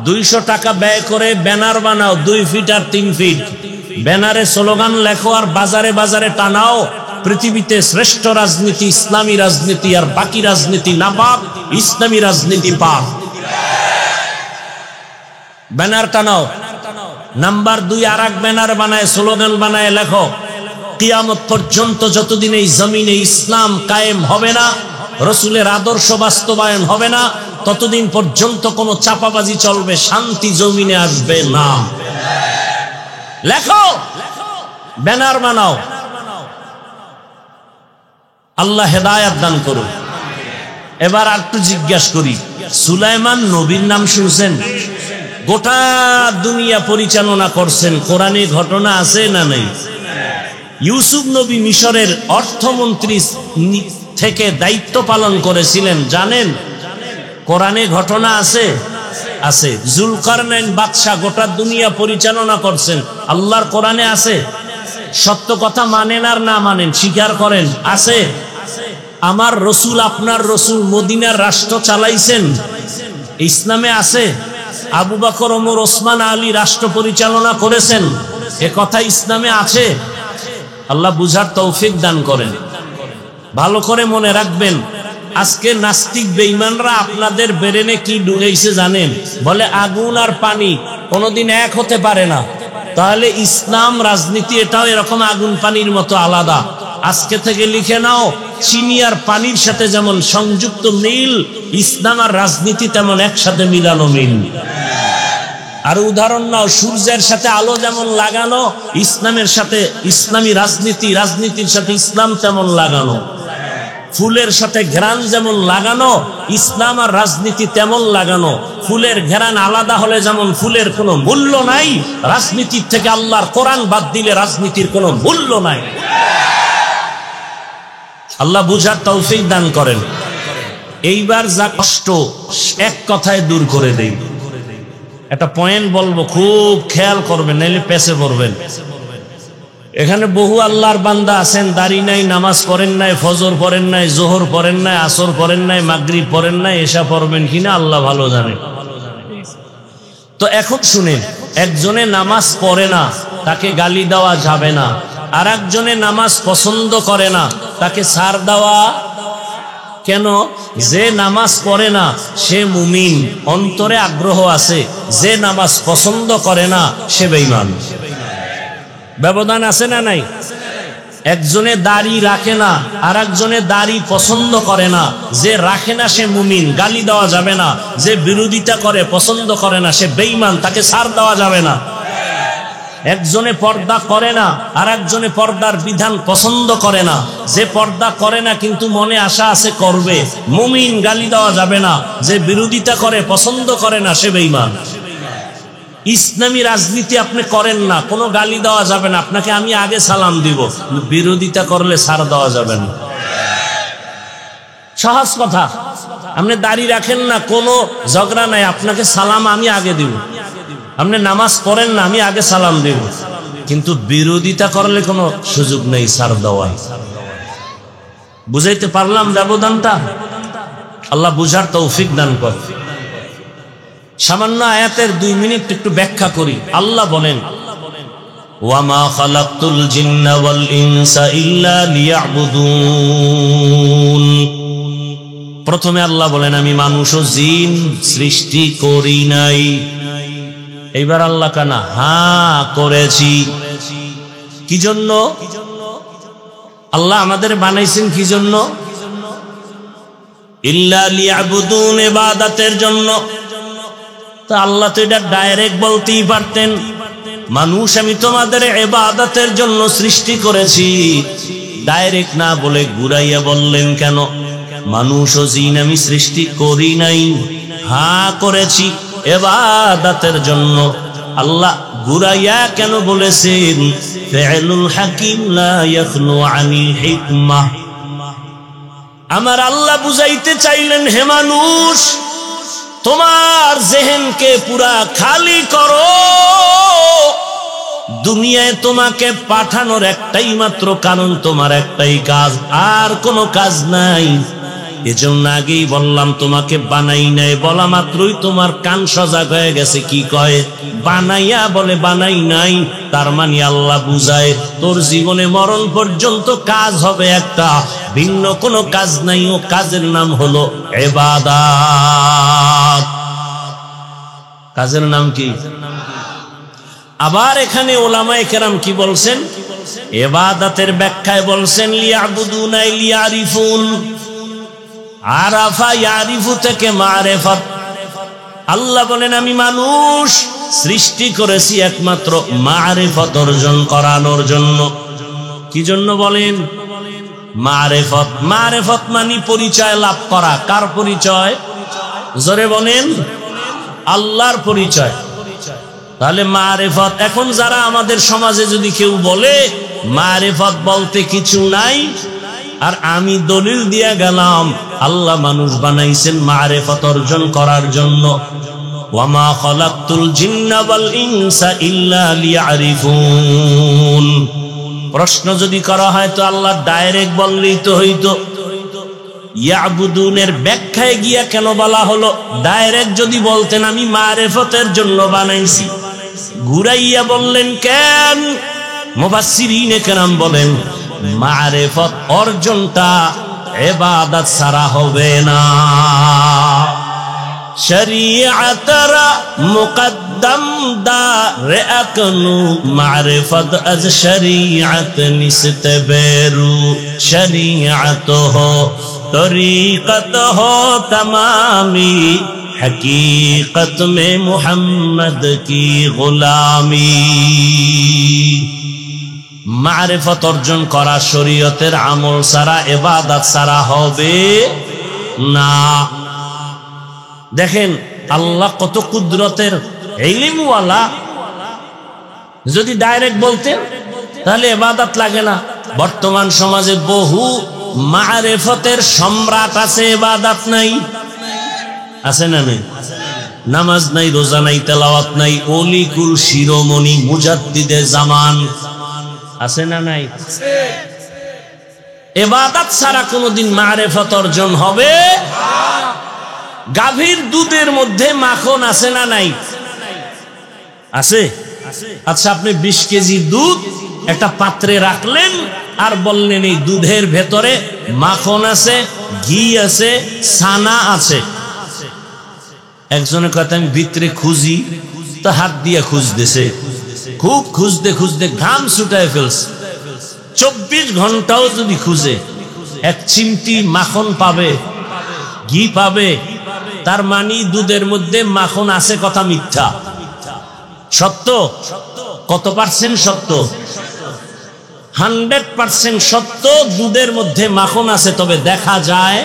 200 টাকা ব্যয় করে ব্যানার বানাও 2 ফিট আর 3 ফিট, ব্যানারে স্লোগান লেখো আর বাজারে বাজারে টানাও, পৃথিবীতে শ্রেষ্ঠ রাজনীতি ইসলামী রাজনীতি, আর বাকি রাজনীতি নাপাক, ইসলামী রাজনীতি পাক। ব্যানার টানাও। নাম্বার 2, আর এক ব্যানার বানায়, স্লোগান বানায় লেখো, কিয়ামত পর্যন্ত যতদিন এই জমিনে ইসলাম কায়েম হবে না, রসুলের আদর্শ বাস্তবায়ন হবে না, ততদিন পর্যন্ত কোনো চাপাবাজি চলবে, শান্তি জমিনে আসবে না। লেখো, ব্যানার বানাও। আল্লাহ হেদায়েত দান করুন। এবার আর একটু জিজ্ঞাসা করি, সুলাইমান নবীর নাম শুনছেন? গোটা দুনিয়া পরিচালনা করছেন, কোরআনে ঘটনা আছে না নাই? ইউসুফ নবী মিশরের অর্থমন্ত্রী থেকে দায়িত্ব পালন করেছিলেন, জানেন? কোরআনে ঘটনা আছে? আছে। জুলকারনাইন বাদশাহ গোটা দুনিয়া পরিচালনা করছেন, আল্লাহর কোরআনে আছে। সত্য কথা মানেন আর না মানেন, স্বীকার করেন, আছে। আমার রসুল আপনার রসুল মদিনার রাষ্ট্র চালাইছেন, ইসলামে আছে। আবু বকর, ওমর, ওসমান, আলী রাষ্ট্র পরিচালনা করেছেন, এ কথা ইসলামে আছে। আল্লাহ বুঝার তৌফিক দান করেন। ভালো করে মনে রাখবেন, আজকে নাস্তিক বেঈমানরা আপনাদের ব্রেনে কি ঢুকাইছে জানেন? বলে আগুন আর পানি কোনোদিন এক হতে পারে না। তাহলে ইসলাম রাজনীতি এটাও এরকম আগুন পানির মতো আলাদা। আজকে থেকে লিখে নাও, চিনি আর পানির সাথে যেমন সংযুক্ত মিল, ইসলাম আর রাজনীতি তেমন একসাথে মিলানো মিল। আর উদাহরণ নাও, সূর্যের সাথে আলো যেমন লাগানো, ইসলামের সাথে ইসলামী রাজনীতি, রাজনীতির সাথে ইসলাম তেমন লাগানো। ফুলের সাথে ঘ্রাণ যেমন লাগানো, ইসলাম আর রাজনীতি তেমন লাগানো। ফুলের ঘ্রাণ আলাদা হলে যেমন ফুলের কোনো মূল্য নাই, রাজনীতির থেকে আল্লাহর কোরআন বাদ দিলে রাজনীতির কোনো মূল্য নাই। আল্লাহ বুঝার তৌফিক দান করেন। এইবার যা কষ্ট এক কথায় দূর করে দেই। একটা পয়েন্ট বলবো, খুব খেয়াল করবেন, নাইলে পেছে পড়বেন। এখানে বহু আল্লাহর বান্দা আছেন, দাড়ি নাই, নামাজ পড়েন নাই, ফজর পড়েন নাই, জোহর পড়েন নাই, আসর পড়েন নাই, মাগরিব পড়েন নাই, এশা পড়বেন কিনা আল্লাহ ভালো জানে। তো এখন শুনেন, একজনে নামাজ পড়ে না, তাকে গালি দেওয়া যাবে না। আর একজনে নামাজ পছন্দ করে না, তাকে ছাড় দেওয়া কেন? যে নামাজ পড়ে না সে মুমিন, অন্তরে আগ্রহ আছে। যে নামাজ পছন্দ করে না সে বেঈমান। ব্যবধান আছে না নাই? একজনে দাড়ি রাখে না, আর একজনে দাড়ি পছন্দ করে না। যে রাখে না সে মুমিন, গালি দেওয়া যাবে না। যে বিরোধিতা করে, পছন্দ করে না, সে বেঈমান, তাকে ছাড় দেওয়া যাবে না। একজনে পর্দা করে না, আর একজনে পর্দার বিধান পছন্দ করে না। যে পর্দা করে না কিন্তু মনে আশা আছে করবে, মুমিন, গালি দেওয়া যাবে না। যে বিরোধিতা করে, পছন্দ করে না, সে বেঈমান। ইসলামী রাজনীতি আপনি করেন না, কোনো গালি দেওয়া যাবে না। আপনাকে আমি আগে সালাম দিব, বিরোধিতা করলে ছাড় দেওয়া যাবে না। সহজ কথা। আপনি দাড়ি রাখেন না, কোনো ঝগড়া নাই, আপনাকে সালাম আমি আগে দিব। আপনি নামাজ পড়েন না, আমি আগে সালাম দেব। কিন্তু বিরোধিতা করলে কোনো সুযোগ নেই ছাড় দেওয়া। বুঝাইতে পারলাম ব্যবধানটা? আল্লাহ বুঝার তৌফিক দান করেন। সামান্য আয়াতের 2 মিনিট একটু ব্যাখ্যা করি। আল্লাহ বলেন, ওয়ামা খালাকতুল জিন্না ওয়াল ইনসা ইল্লা লিয়াবুদুন। প্রথমে আল্লাহ বলেন, আমি মানুষ ও জিন সৃষ্টি করি নাই। এইবার আল্লাহ কানা, হ্যাঁ করেছি। কি জন্য? আল্লাহ আমাদের বানাইছেন কি জন্য? ইল্লা লিয়াবুদুন, ইবাদতের জন্য। তা আল্লাহ তো এটা ডাইরেক্ট বলতেই পারতেন, মানুষ আমি তোমাদের ইবাদতের জন্য সৃষ্টি করেছি। ডাইরেক্ট না বলে ঘুরাইয়া বললেন কেন? মানুষ ও জিন আমি সৃষ্টি করি নাই, হ্যাঁ করেছি ইবাদতের জন্য। আল্লাহ ঘুরাইয়া কেন বলেছেন? ফি'লুল হাকিম লা ইয়াখলু আনিল হিকমাহ। আমার আল্লাহ বুঝাইতে চাইলেন, হে মানুষ, তোমার জেহেনকে পুরা খালি করো। দুনিয়ায় তোমাকে পাঠানোর একটাই মাত্র কারণ, তোমার একটাই কাজ, আর কোনো কাজ নাই। এজন্য আগেই বললাম, তোমাকে বানাই নাই বলা মাত্রই তোমার কান সজাগ হয়ে গেছে। কি কয়? বানাইয়া বলে বানাই নাই। তার মানে আল্লাহ বুঝায়, তোর জীবনে মরণ পর্যন্ত কাজ হবে একটা, ভিন্ন কোনো কাজ নাই। ও কাজের নাম হলো ইবাদত। কাজের নাম কি? আবার এখানে ওলামায়ে কেরাম কি বলছেন? ইবাদতের ব্যাখ্যায় বলছেন, লিয়াবুদুনা লিয়ারিফুন। আরাফা ইয়ারিফু থেকে মারিফাত। আল্লাহ বলেন, আমি মানুষ সৃষ্টি করেছি একমাত্র মারিফত অর্জন করানোর জন্য। কি জন্য বলেন? মারিফত। মারিফত মানে পরিচয় লাভ করা। কার পরিচয়? জোরে বলেন, আল্লাহর পরিচয়। তাহলে মারিফত। এখন যারা আমাদের সমাজে যদি কেউ বলে মারিফত বলতে কিছু নাই, আর আমি দলিল দিয়া গেলাম আল্লাহ মানুষ বানাইছেন মারিফত অর্জন করার জন্য। ওয়ামা খালাকতুল জিন্না ওয়াল ইনসা ইল্লা লিয়ারিফুন। প্রশ্ন যদি করা হয় তো আল্লাহ ডাইরেক্ট বললেই তো হইতো, ইয়াবুদুনের ব্যাখ্যায় গিয়া কেন বলা হলো? ডাইরেক্ট যদি বলতেন আমি মারিফতের জন্য বানাইছি, ঘুরাইয়া বললেন কেন? মুফাসসিরিনে কেরাম বলেন মারিফত অর্জনটা ইবাদত ছাড়া হবে না। শরীয়তরা মুকদ্দম দারে আকনু মারিফত আজ শরীয়ত নিস্ত বেরু শরীয়ত হো তরিকত হো তমামি हकीकत में मोहम्मद की गुलामी। मारिफत अर्जन करा शरीयतेर আমল ছাড়া ইবাদত ছাড়া হবে না। দেখেন আল্লাহ কত কুদরতের ইলমওয়ালা, যদি ডাইরেক্ট বলতেন তাহলে ইবাদত লাগে না। বর্তমান সমাজে বহু মারিফতের সম্রাট আছে, ইবাদত নাই। আছে না নাই? নামাজ নাই, রোজা নাই, তেলাওয়াত নাই, অলিকুল শিরোমণি মুজাদ্দিদে জামান আছে না নাই? ইবাদত ছাড়া কোনদিন মারিফত অর্জন হবে? গাভীর দুধের মধ্যে মাখন আছে না নাই? আছে। আচ্ছা, আপনি 20 কেজি দুধ একটা পাত্রে রাখলেন আর বললেন এই দুধের ভেতরে মাখন আছে, ঘি আছে, ছানা আছে। একজনের কথা আমি ভিতরে খুঁজি, তো হাত দিয়ে খুঁজতেছে, খুব খুঁজতে খুঁজতে ঘাম ছুটায় ফেলছে। 24 ঘন্টাও যদি খুঁজে এক চিমটি মাখন পাবে, ঘি পাবে, তার মানে দুধের মধ্যে মাখন আছে কথা মিথ্যা। সত্য কত পার্সেন্ট সত্য? 100% সত্য। দুধের মধ্যে মাখন আছে, তবে দেখা যায়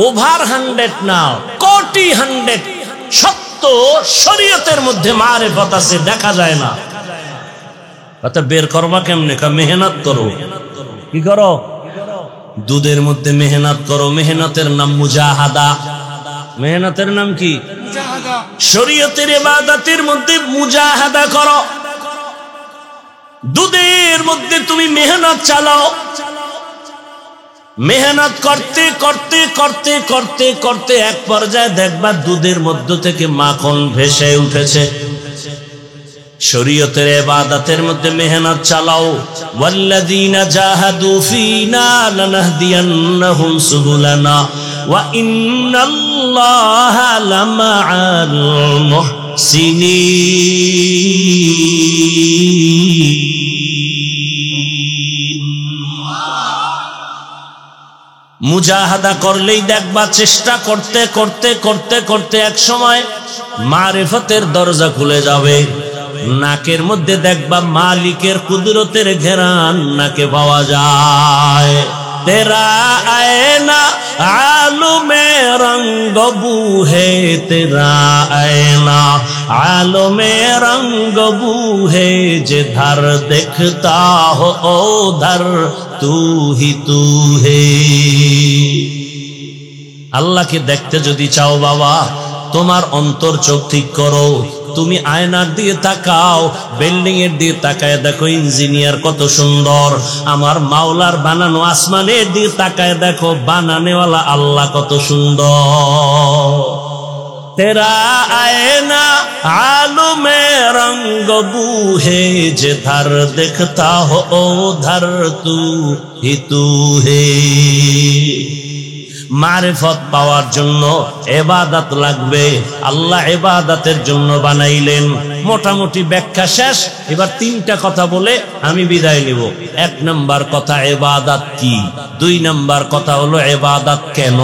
ওভার 100 না, কোটি 100 সত্য শরীয়তের মধ্যে মারিফত আছে, দেখা যায় না। কথা বের করবা কেমনে? মেহনত করো। কি করো? দুধের মধ্যে মেহনত করো। মেহনতের নাম মুজাহাদা। মেহনতের নাম কি? মুজাহাদা। শরীয়তের ইবাদতের মধ্যে মুজাহাদা করো। দুধের মধ্যে তুমি মেহনত চালাও। মেহনত করতে করতে করতে করতে করতে এক পর্যায়ে দেখবা দুধের মধ্য থেকে মাখন ভেসে উঠেছে। শরীয়তের ইবাদতের মধ্যে মেহনত চালাও। ওয়াল্লাযীনা জাহাদু ফীনা লানাহদিয়ান্নাহুম সুবুলানা ওয়া ইন্নাল্লাহা লামাআল মুহসিনিন। মুজাহাদা করলেই দেখবা চেষ্টা করতে করতে করতে করতে এক সময় মারিফতের দরজা খুলে যাবে। নাকের মধ্যে দেখবা মালিকের কুদরতের ঘেরান নাকে পাওয়া যায়। তেরা আয়না আলমে রঙ্গ বু হে, তেরা আয়না আলমে রঙ্গ বু হে, जिधर देखता हो उधर तू ही तू है। আল্লাহকে দেখতে যদি চাও বাবা, তোমার অন্তর চোখ ঠিক করো। তুমি আয়নার দিয়ে তাকাও, বিল্ডিং এর দিয়ে তাকায় দেখো ইঞ্জিনিয়ার কত সুন্দর। আমার মাওলার বানানো আসমানের দিয়ে তাকায় দেখো বানানেওয়ালা আল্লাহ কত সুন্দর। তেরা আয়না আলমে রঙ্গ বু হে, जिधर देखता हो उधर तू ही तू है। মারিফত পাওয়ার জন্য ইবাদত লাগবে। আল্লাহ ইবাদতের জন্য বানাইলেন। মোটামুটি ব্যাখ্যা শেষ। এবার 3টা কথা বলে আমি বিদায় নিব। 1 নাম্বার কথা ইবাদত কি, 2 নাম্বার কথা হলো ইবাদত কেন,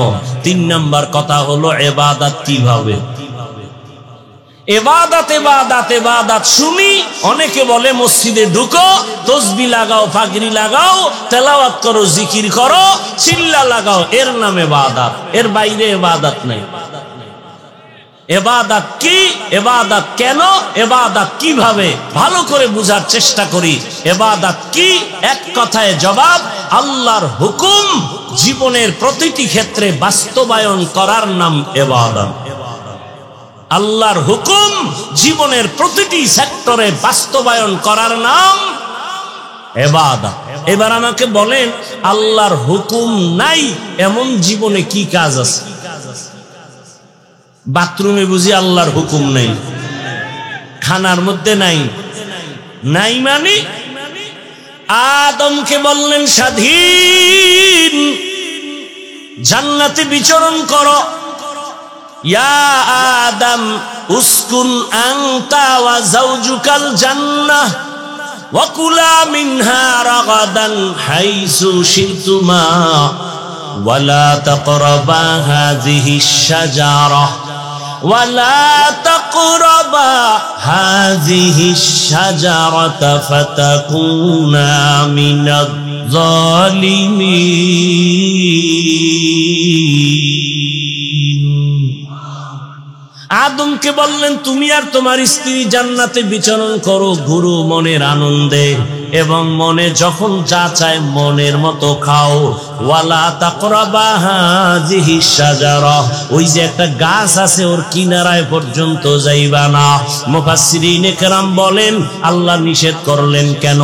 3 নাম্বার কথা হলো ইবাদত কিভাবে। ইবাদত ইবাদত ইবাদত শুনি অনেকে বলে মসজিদে ঢুকো, তসবিহ লাগাও, পাগড়ি লাগাও, তেলাওয়াত করো, জিকির করো, চিল্লা লাগাও, এর নাম ইবাদত। এর বাইরে ইবাদত নাই। ইবাদত কি, ইবাদত কেন, ইবাদত কিভাবে, ভালো করে বুঝার চেষ্টা করি। ইবাদত কি? এক কথায় জবাব, আল্লাহর হুকুম জীবনের প্রতিটি ক্ষেত্রে বাস্তবায়ন করার নাম ইবাদত। আল্লাহর হুকুম জীবনের প্রতিটি সেক্টরে বাস্তবায়ন করার নাম ইবাদত। এবার আমাকে বলেন, আল্লাহর হুকুম নাই এমন জীবনে কি কাজ আছে? বাথরুমে বুঝি আল্লাহর হুকুম নেই? খানার মধ্যে নাই? নাই মানে আদমকে বললেন স্বাধীন জান্নাতে বিচরণ করো। ইয়া আদম উসকুন আনতা ওয়া যাওজুকাল জান্নাহ ওয়া কুলা মিনহা রাগাদান হাইসু শিতুমা ওয়া লা তাকরাবা হাযিহিশ শাজারাহ ولا تقربا هذه الشجرة فتكونا من الظالمين আদমকে বললেন তুমি আর তোমার স্ত্রী জান্নাতে বিচরণ করো, ঘুরো মনের আনন্দে, এবং মনে যখন যা চায় মনের মতো খাও। ওয়ালা তাকরাবা হাযিহিশ শাজারা, ওই যে একটা গাছ আছে ওর কিনারায় পর্যন্ত যাইবা না। মুফাসসিরিনে কেরাম বলেন আল্লাহ নিষেধ করলেন কেন?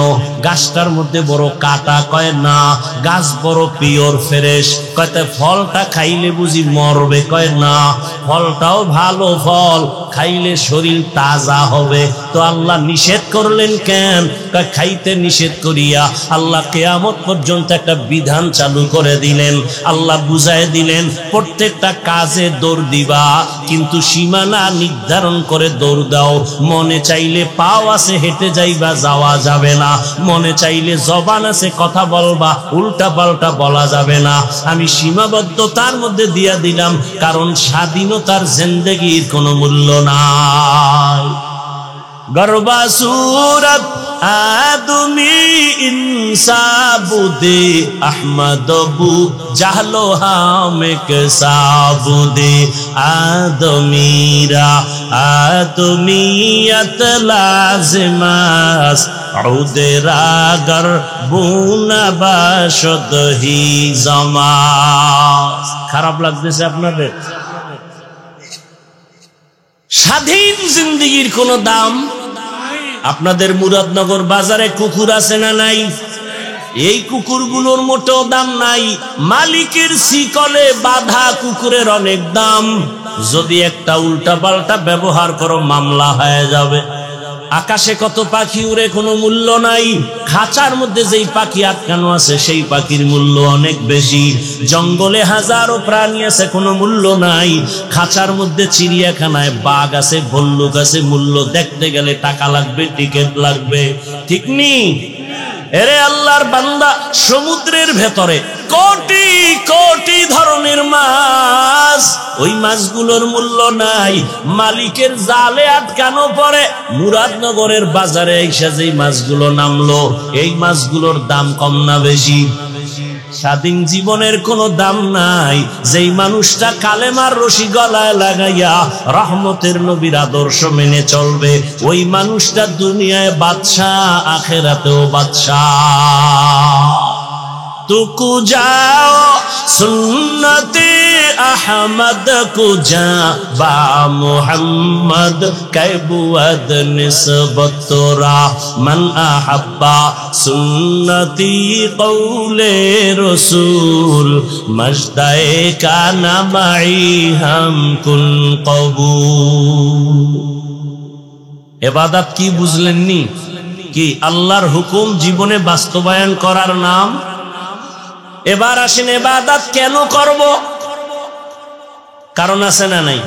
গাছটার মধ্যে বড় কাটা? কয় না, গাছ বড় পিওর ফ্রেশ। কয়তে ফলটা খাইলে বুঝি মরবে? কয় না, ফলটাও ভালো ফল, খাইলে শরীর তাজা হবে। তো আল্লাহ নিষেধ করলেন কেন? কয় খাইতে নিষেধ করিয়া আল্লাহ কিয়ামত পর্যন্ত একটা বিধান চালু করে দিলেন। আল্লাহ বুঝায় দিলেন প্রত্যেকটা কাজে দৌড় দিবা, কিন্তু সীমানা নির্ধারণ করে দৌড় দাও। মনে চাইলে পাও আছে হেঁটে যাইবা, যাওয়া যাবে না। মনে চাইলে জবান আছে কথা বলবা, উল্টা পাল্টা বলা যাবে না। আমি সীমাবদ্ধতার মধ্যে দিয়া দিলাম, কারণ স্বাধীনতার জিন্দেগির কোনো মূল্য নাই। গরবা সুরত আদমি ইনসাবুদে আহমদবু জাহলো হামেক সাবুদে আদমিরা আদমিয়ত লাজিমাস উদেরাগর বুনাবাশদ হি জামাস। খারাপ লাগতেছে আপনাদের? স্বাধীন জিন্দেগির কোন দাম? আপনাদের মুরাদনগর বাজারে কুকুর আছে না নাই? এই কুকুরগুলোর মোটেও দাম নাই। মালিকের শিকলে বাঁধা কুকুরের অনেক দাম। যদি একটা উল্টা পাল্টা ব্যবহার করো মামলা হয়ে যাবে। আকাশে কত পাখি উড়ে, কোনো মূল্য নাই। খাঁচার মধ্যে যেই পাখি আটকানো আছে সেই পাখির মূল্য অনেক বেশি। জঙ্গলে হাজারো প্রাণী আছে, কোনো মূল্য নাই। খাঁচার মধ্যে চিড়িয়াখানায় বাঘ আছে, ভল্লুক আছে, মূল্য দেখতে গেলে টাকা লাগবে, টিকিট লাগবে, ঠিক নি? এরে আল্লাহর বান্দা, সমুদ্রের ভেতরে কোটি কোটি ধরনের মাছ, ওই মাছগুলোর মূল্য নাই। মালিকের জালে আটকানো পরে মুরাদনগরের বাজারে এসে যেই মাছগুলো নামলো, এই মাছগুলোর দাম কম না বেশি? স্বাধীন জীবনের কোনো দাম নাই। যেই মানুষটা কালেমার রশি গলায় লাগাইয়া রহমতের নবীর আদর্শ মেনে চলবে, ওই মানুষটা দুনিয়ায় বাদশাহ, আখেরাতেও বাদশাহ। तुकु जाओ सुन्नते अहमद को जा बा मुहम्मद कैबुअद निस्बतोरा मन अहब्बा सुन्नती कौले रसूल मजदाए का नमाई हम कुल कबूल। इबादत की बुझलेननी कि আল্লাহর হুকুম জীবনে বাস্তবায়ন করার নাম। এবার আসেন ইবাদত কেন করব? কারণ আছে না নাই?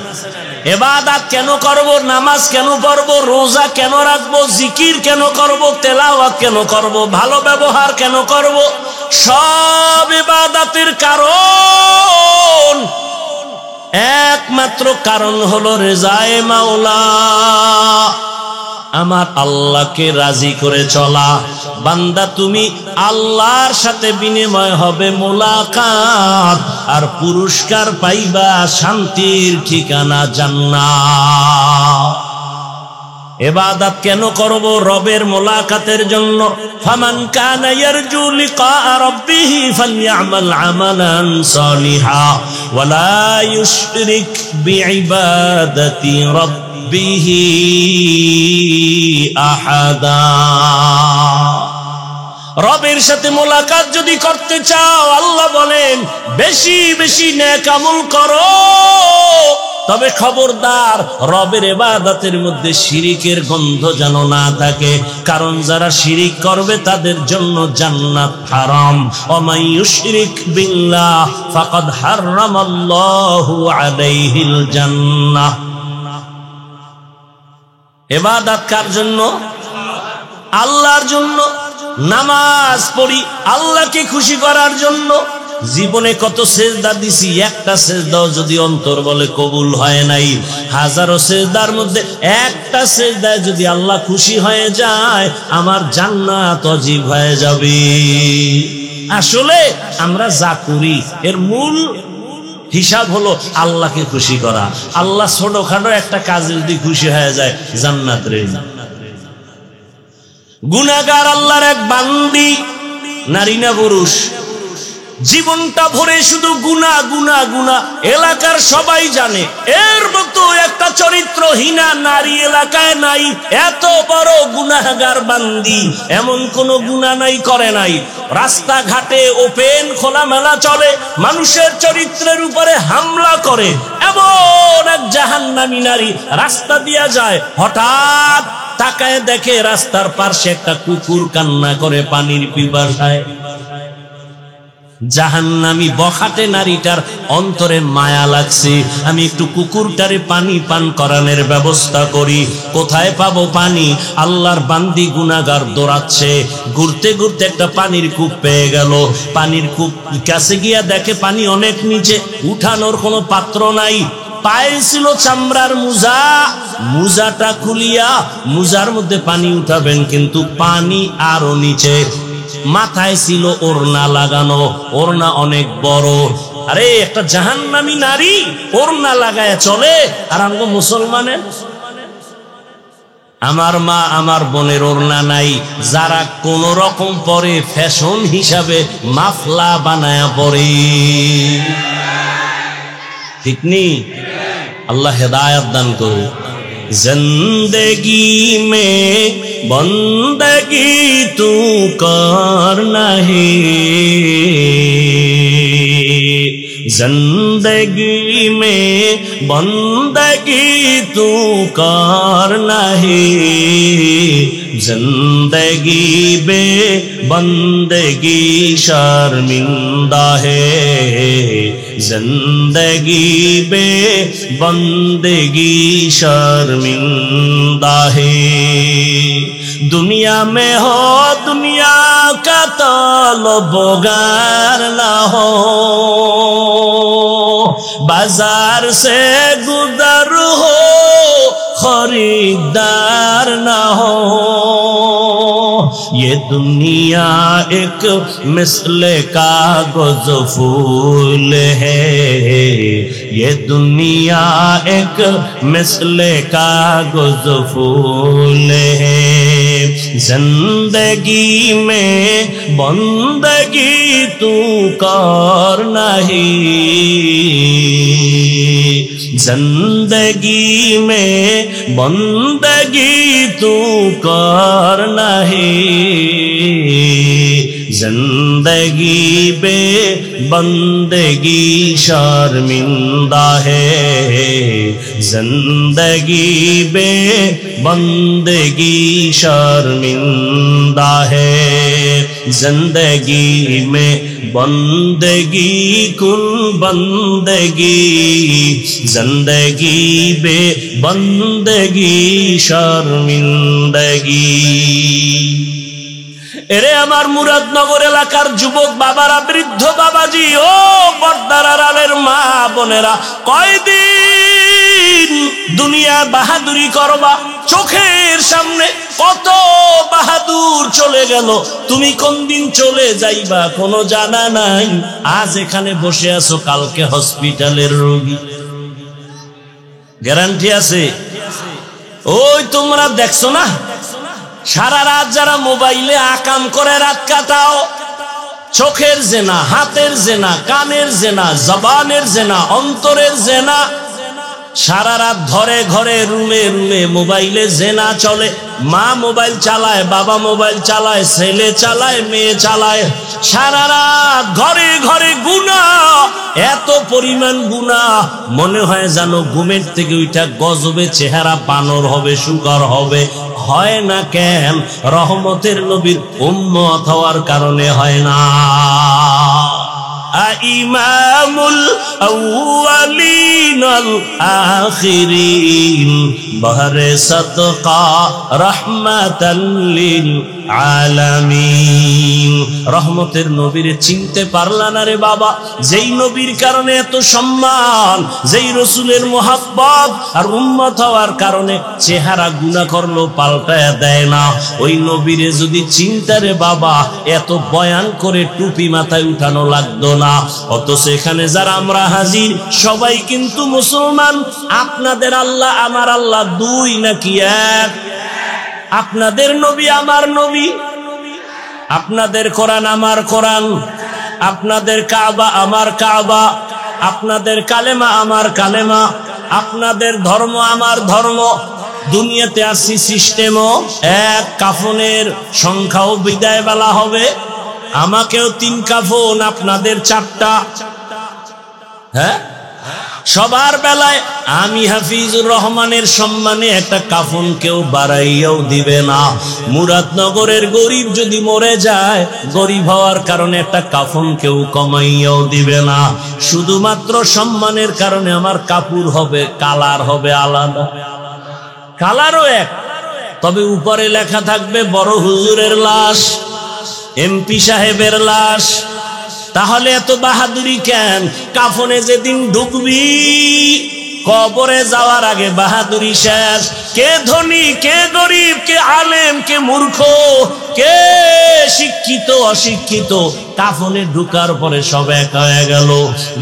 ইবাদত কেন করব? নামাজ কেন পড়ব? রোজা কেন রাখব? জিকির কেন করব? তেলাওয়াত কেন করব? ভালো ব্যবহার কেন করব? সব ইবাদতের কারণ একমাত্র কারণ হলো রেজায়ে মাওলা, আমার আল্লাহকে রাজি করে চলা। বান্দা তুমি আল্লাহর সাথে বিনিময় হবে মোলাকাত, আর পুরস্কার পাইবা শান্তির ঠিকানা জান্নাত। ইবাদত কেন করব? রবের মোলাকাতের জন্য। ফামান কানা ইয়ারজু লিকা রাব্বিহি ফালইআমাল আমালান সালিহা ওয়া লা ইউশরিক বিইবাদাতি রাব্বিহি আহাদা। রবের সাথে মোলাকাত যদি করতে চাও, আল্লাহ বলেন বেশি বেশি নেক আমল করো। তবে খবরদার, রবের ইবাদতের মধ্যে শিরিকের গন্ধ যেন না থাকে, কারণ যারা শিরিক করবে তাদের জন্য জান্নাত হারাম। ওমাই ইউশরিক বিল্লাহ ফাকাদ হারামাল্লাহু আলাইহিল জান্নাহ। ইবাদত কার জন্য? আল্লাহর জন্য। নামাজ পড়ি আল্লাহকে খুশি করার জন্য। জীবনে কত সেজদা দিছি, একটা সেজদাও যদি অন্তর বলে কবুল হয় নাই, হাজারো সেজদার মধ্যে একটা সেজদায় যদি আল্লাহ খুশি হয়ে যায়, আমার জান্নাত অজীব হয়ে যাবে। আসলে আমরা যা করি এর মূল হিসাব হলো আল্লাহকে খুশি করা। আল্লাহ ছোটখাটো একটা কাজে যদি খুশি হয়ে যায়, জান্নাত রে। গুনাহগার আল্লাহর এক বান্দি, নারী না পুরুষ, জীবনটা ভরে শুধু গুনাহ গুনাহ গুনাহ, এলাকার সবাই জানে। এর মতো একটা চরিত্রহীনা নারী এলাকায় নাই। এত বড় গুনাহগার বান্দি, এমন কোন গুনাহ নাই করে নাই। রাস্তাঘাটে ওপেন খোলামেলা চলে, মানুষের চরিত্রের উপরে হামলা করে। এমন এক জাহান্নামী নারী রাস্তা দিয়া যায়, হঠাৎ তাকায় দেখে রাস্তার পাশে একটা কুকুর কান্না করে পানির পিপাসায়। জাহান্নামী বখাটে নারীটার অন্তরে মায়া লাগছে, আমি একটু কুকুরটারে পানি পান করানোর ব্যবস্থা করি। কোথায় পাবো পানি? আল্লাহর বান্দি গুনাহগার দৌড়াচ্ছে, ঘুরতে ঘুরতে একটা পানির কূপ পেয়ে গেল। পানির কূপ কাছে গিয়া দেখে পানি অনেক নিচে, উঠানোর কোনো পাত্র নাই। পায়ে ছিল চামড়ার মুজা, মুজাটা খুলিয়া মুজার মধ্যে পানি উঠাবেন, কিন্তু পানি আরো নিচে। মাথায় ছিল ওড়না লাগানো, ওড়না অনেক বড়। আরে একটা জাহান্নামী নারী ওড়না লাগায় চলে, আর আমগো মুসলমানের, আমার মা আমার বোনের ওড়না নাই। যারা কোন রকম পরে ফ্যাশন হিসাবে মাফলা বানায়া পরে, ঠিক নি? আল্লাহ হেদায়েত দান করুন। जिंदगी में बंदगी तू करना है, जिंदगी में बंदगी तू करना है, जिंदगी बे बंदगी शर्मिंदा है, जिंदगी बे बंदगी शर्मिंदा है। दुनिया में हो दुनिया का तलबगार ना हो, बाजार से गुजर हो खरीदार ना हो। ये दुनिया एक मिसले कागज फूल है, ये दुनिया एक मिसले कागज फूल है। जिंदगी में बंदगी तू कर नहीं, जिंदगी में बंदगी तू कर नहीं, जिंदगी बे बंदगी शर्मिंदा है, जिंदगी बे बंदगी शर्मिंदा है। जिंदगी में बंदगी कुल बंदगी, जिंदगी बे बंदगी शर्मिंदगी। এরে আমার মুরাদনগর এলাকার যুবক বাবারা, বৃদ্ধ বাবাজি, ও পর্দার আড়ালের মা বোনেরা, কয়দিন দুনিয়া বাহাদুরি করবা? চোখের সামনে কত বাহাদুর চলে গেল, তুমি কোন দিন চলে যাইবা কোনো জানা নাই। আজ এখানে বসে আছো, কালকে হসপিটালের রোগী, গ্যারান্টি আছে? ওই তোমরা দেখছো না, সারা রাত যারা মোবাইলে আকাম করে রাত কাটাও, চোখের জেনা, হাতের জেনা, কানের জেনা, জবানের জেনা, অন্তরের জেনা, সারা রাত ঘরে ঘরে রুমে রুমে মোবাইলে জেনা চলে। মা মোবাইল চালায়, বাবা মোবাইল চালায়, ছেলে চালায়, মেয়ে চালায়। সারা রাত ঘরে ঘরে গুনাহ, এত পরিমাণ গুনাহ, মনে হয় যেন ঘুমের থেকে উঠা গজবে চেহারা বানর হবে, শুকর হবে। হয় না কেন? রহমতের নবীর উম্মত হওয়ার কারণে হয় না। ইমামুল আউয়ালিন আল আখিরিন বহরে সাদকা রাহমাতাল লিল আলামিন। রহমতের নবীরে চিনতে পারলা না রে বাবা? যেই নবীর কারণে এত সম্মান, যেই রসুলের মোহাব্বত আর উম্মত হওয়ার কারণে চেহারা গুনাহ করলো পাল্টায়া দেয় না, ওই নবীরে যদি চিনতে রে বাবা, এত বয়ান করে টুপি মাথায় উঠানো লাগতো না। অথচ এখানে যারা আমরা হাজির সবাই কিন্তু মুসলমান। আপনাদের আল্লাহ আমার আল্লাহ দুই নাকি এক? আপনাদের নবী আমার নবী, আপনাদের কোরআন আমার কোরআন, আপনাদের কাবা আমার কাবা, আপনাদের কালেমা আমার কালেমা, আপনাদের ধর্ম আমার ধর্ম। দুনিয়াতে আসি সিস্টেমও এক, কাফনের সংখ্যাও বিদায় বেলা হবে। আমাকেও 3 কাফন, আপনাদের 4টা। হ্যাঁ, সবার বেলায় আমি হাফিজুর রহমানের সম্মানে একটা কাফন কেউ বাড়াইয়াও দিবে না। মুরাদনগরের গরিব যদি মরে যায়, গরিব হওয়ার কারণে একটা কাফন কেউ কমাইয়াও দিবে না। শুধুমাত্র সম্মানের কারণে আমার কাপড় হবে, কালার হবে আলাদা, কালারও এক, তবে উপরে লেখা থাকবে বড় হুজুরের লাশ, এমপি সাহেবের লাশ। তাহলে এত বাহাদুরি কেন? কাফনে যেদিন ঢুকবি, কবরে যাওয়ার আগে বাহাদুরি শেষ। কে ধনী, কে গরিব, কে আলেম, কে মূর্খ, কে শিক্ষিত অশিক্ষিত, কাফনে ঢুকার পরে সব এক হয়ে গেল।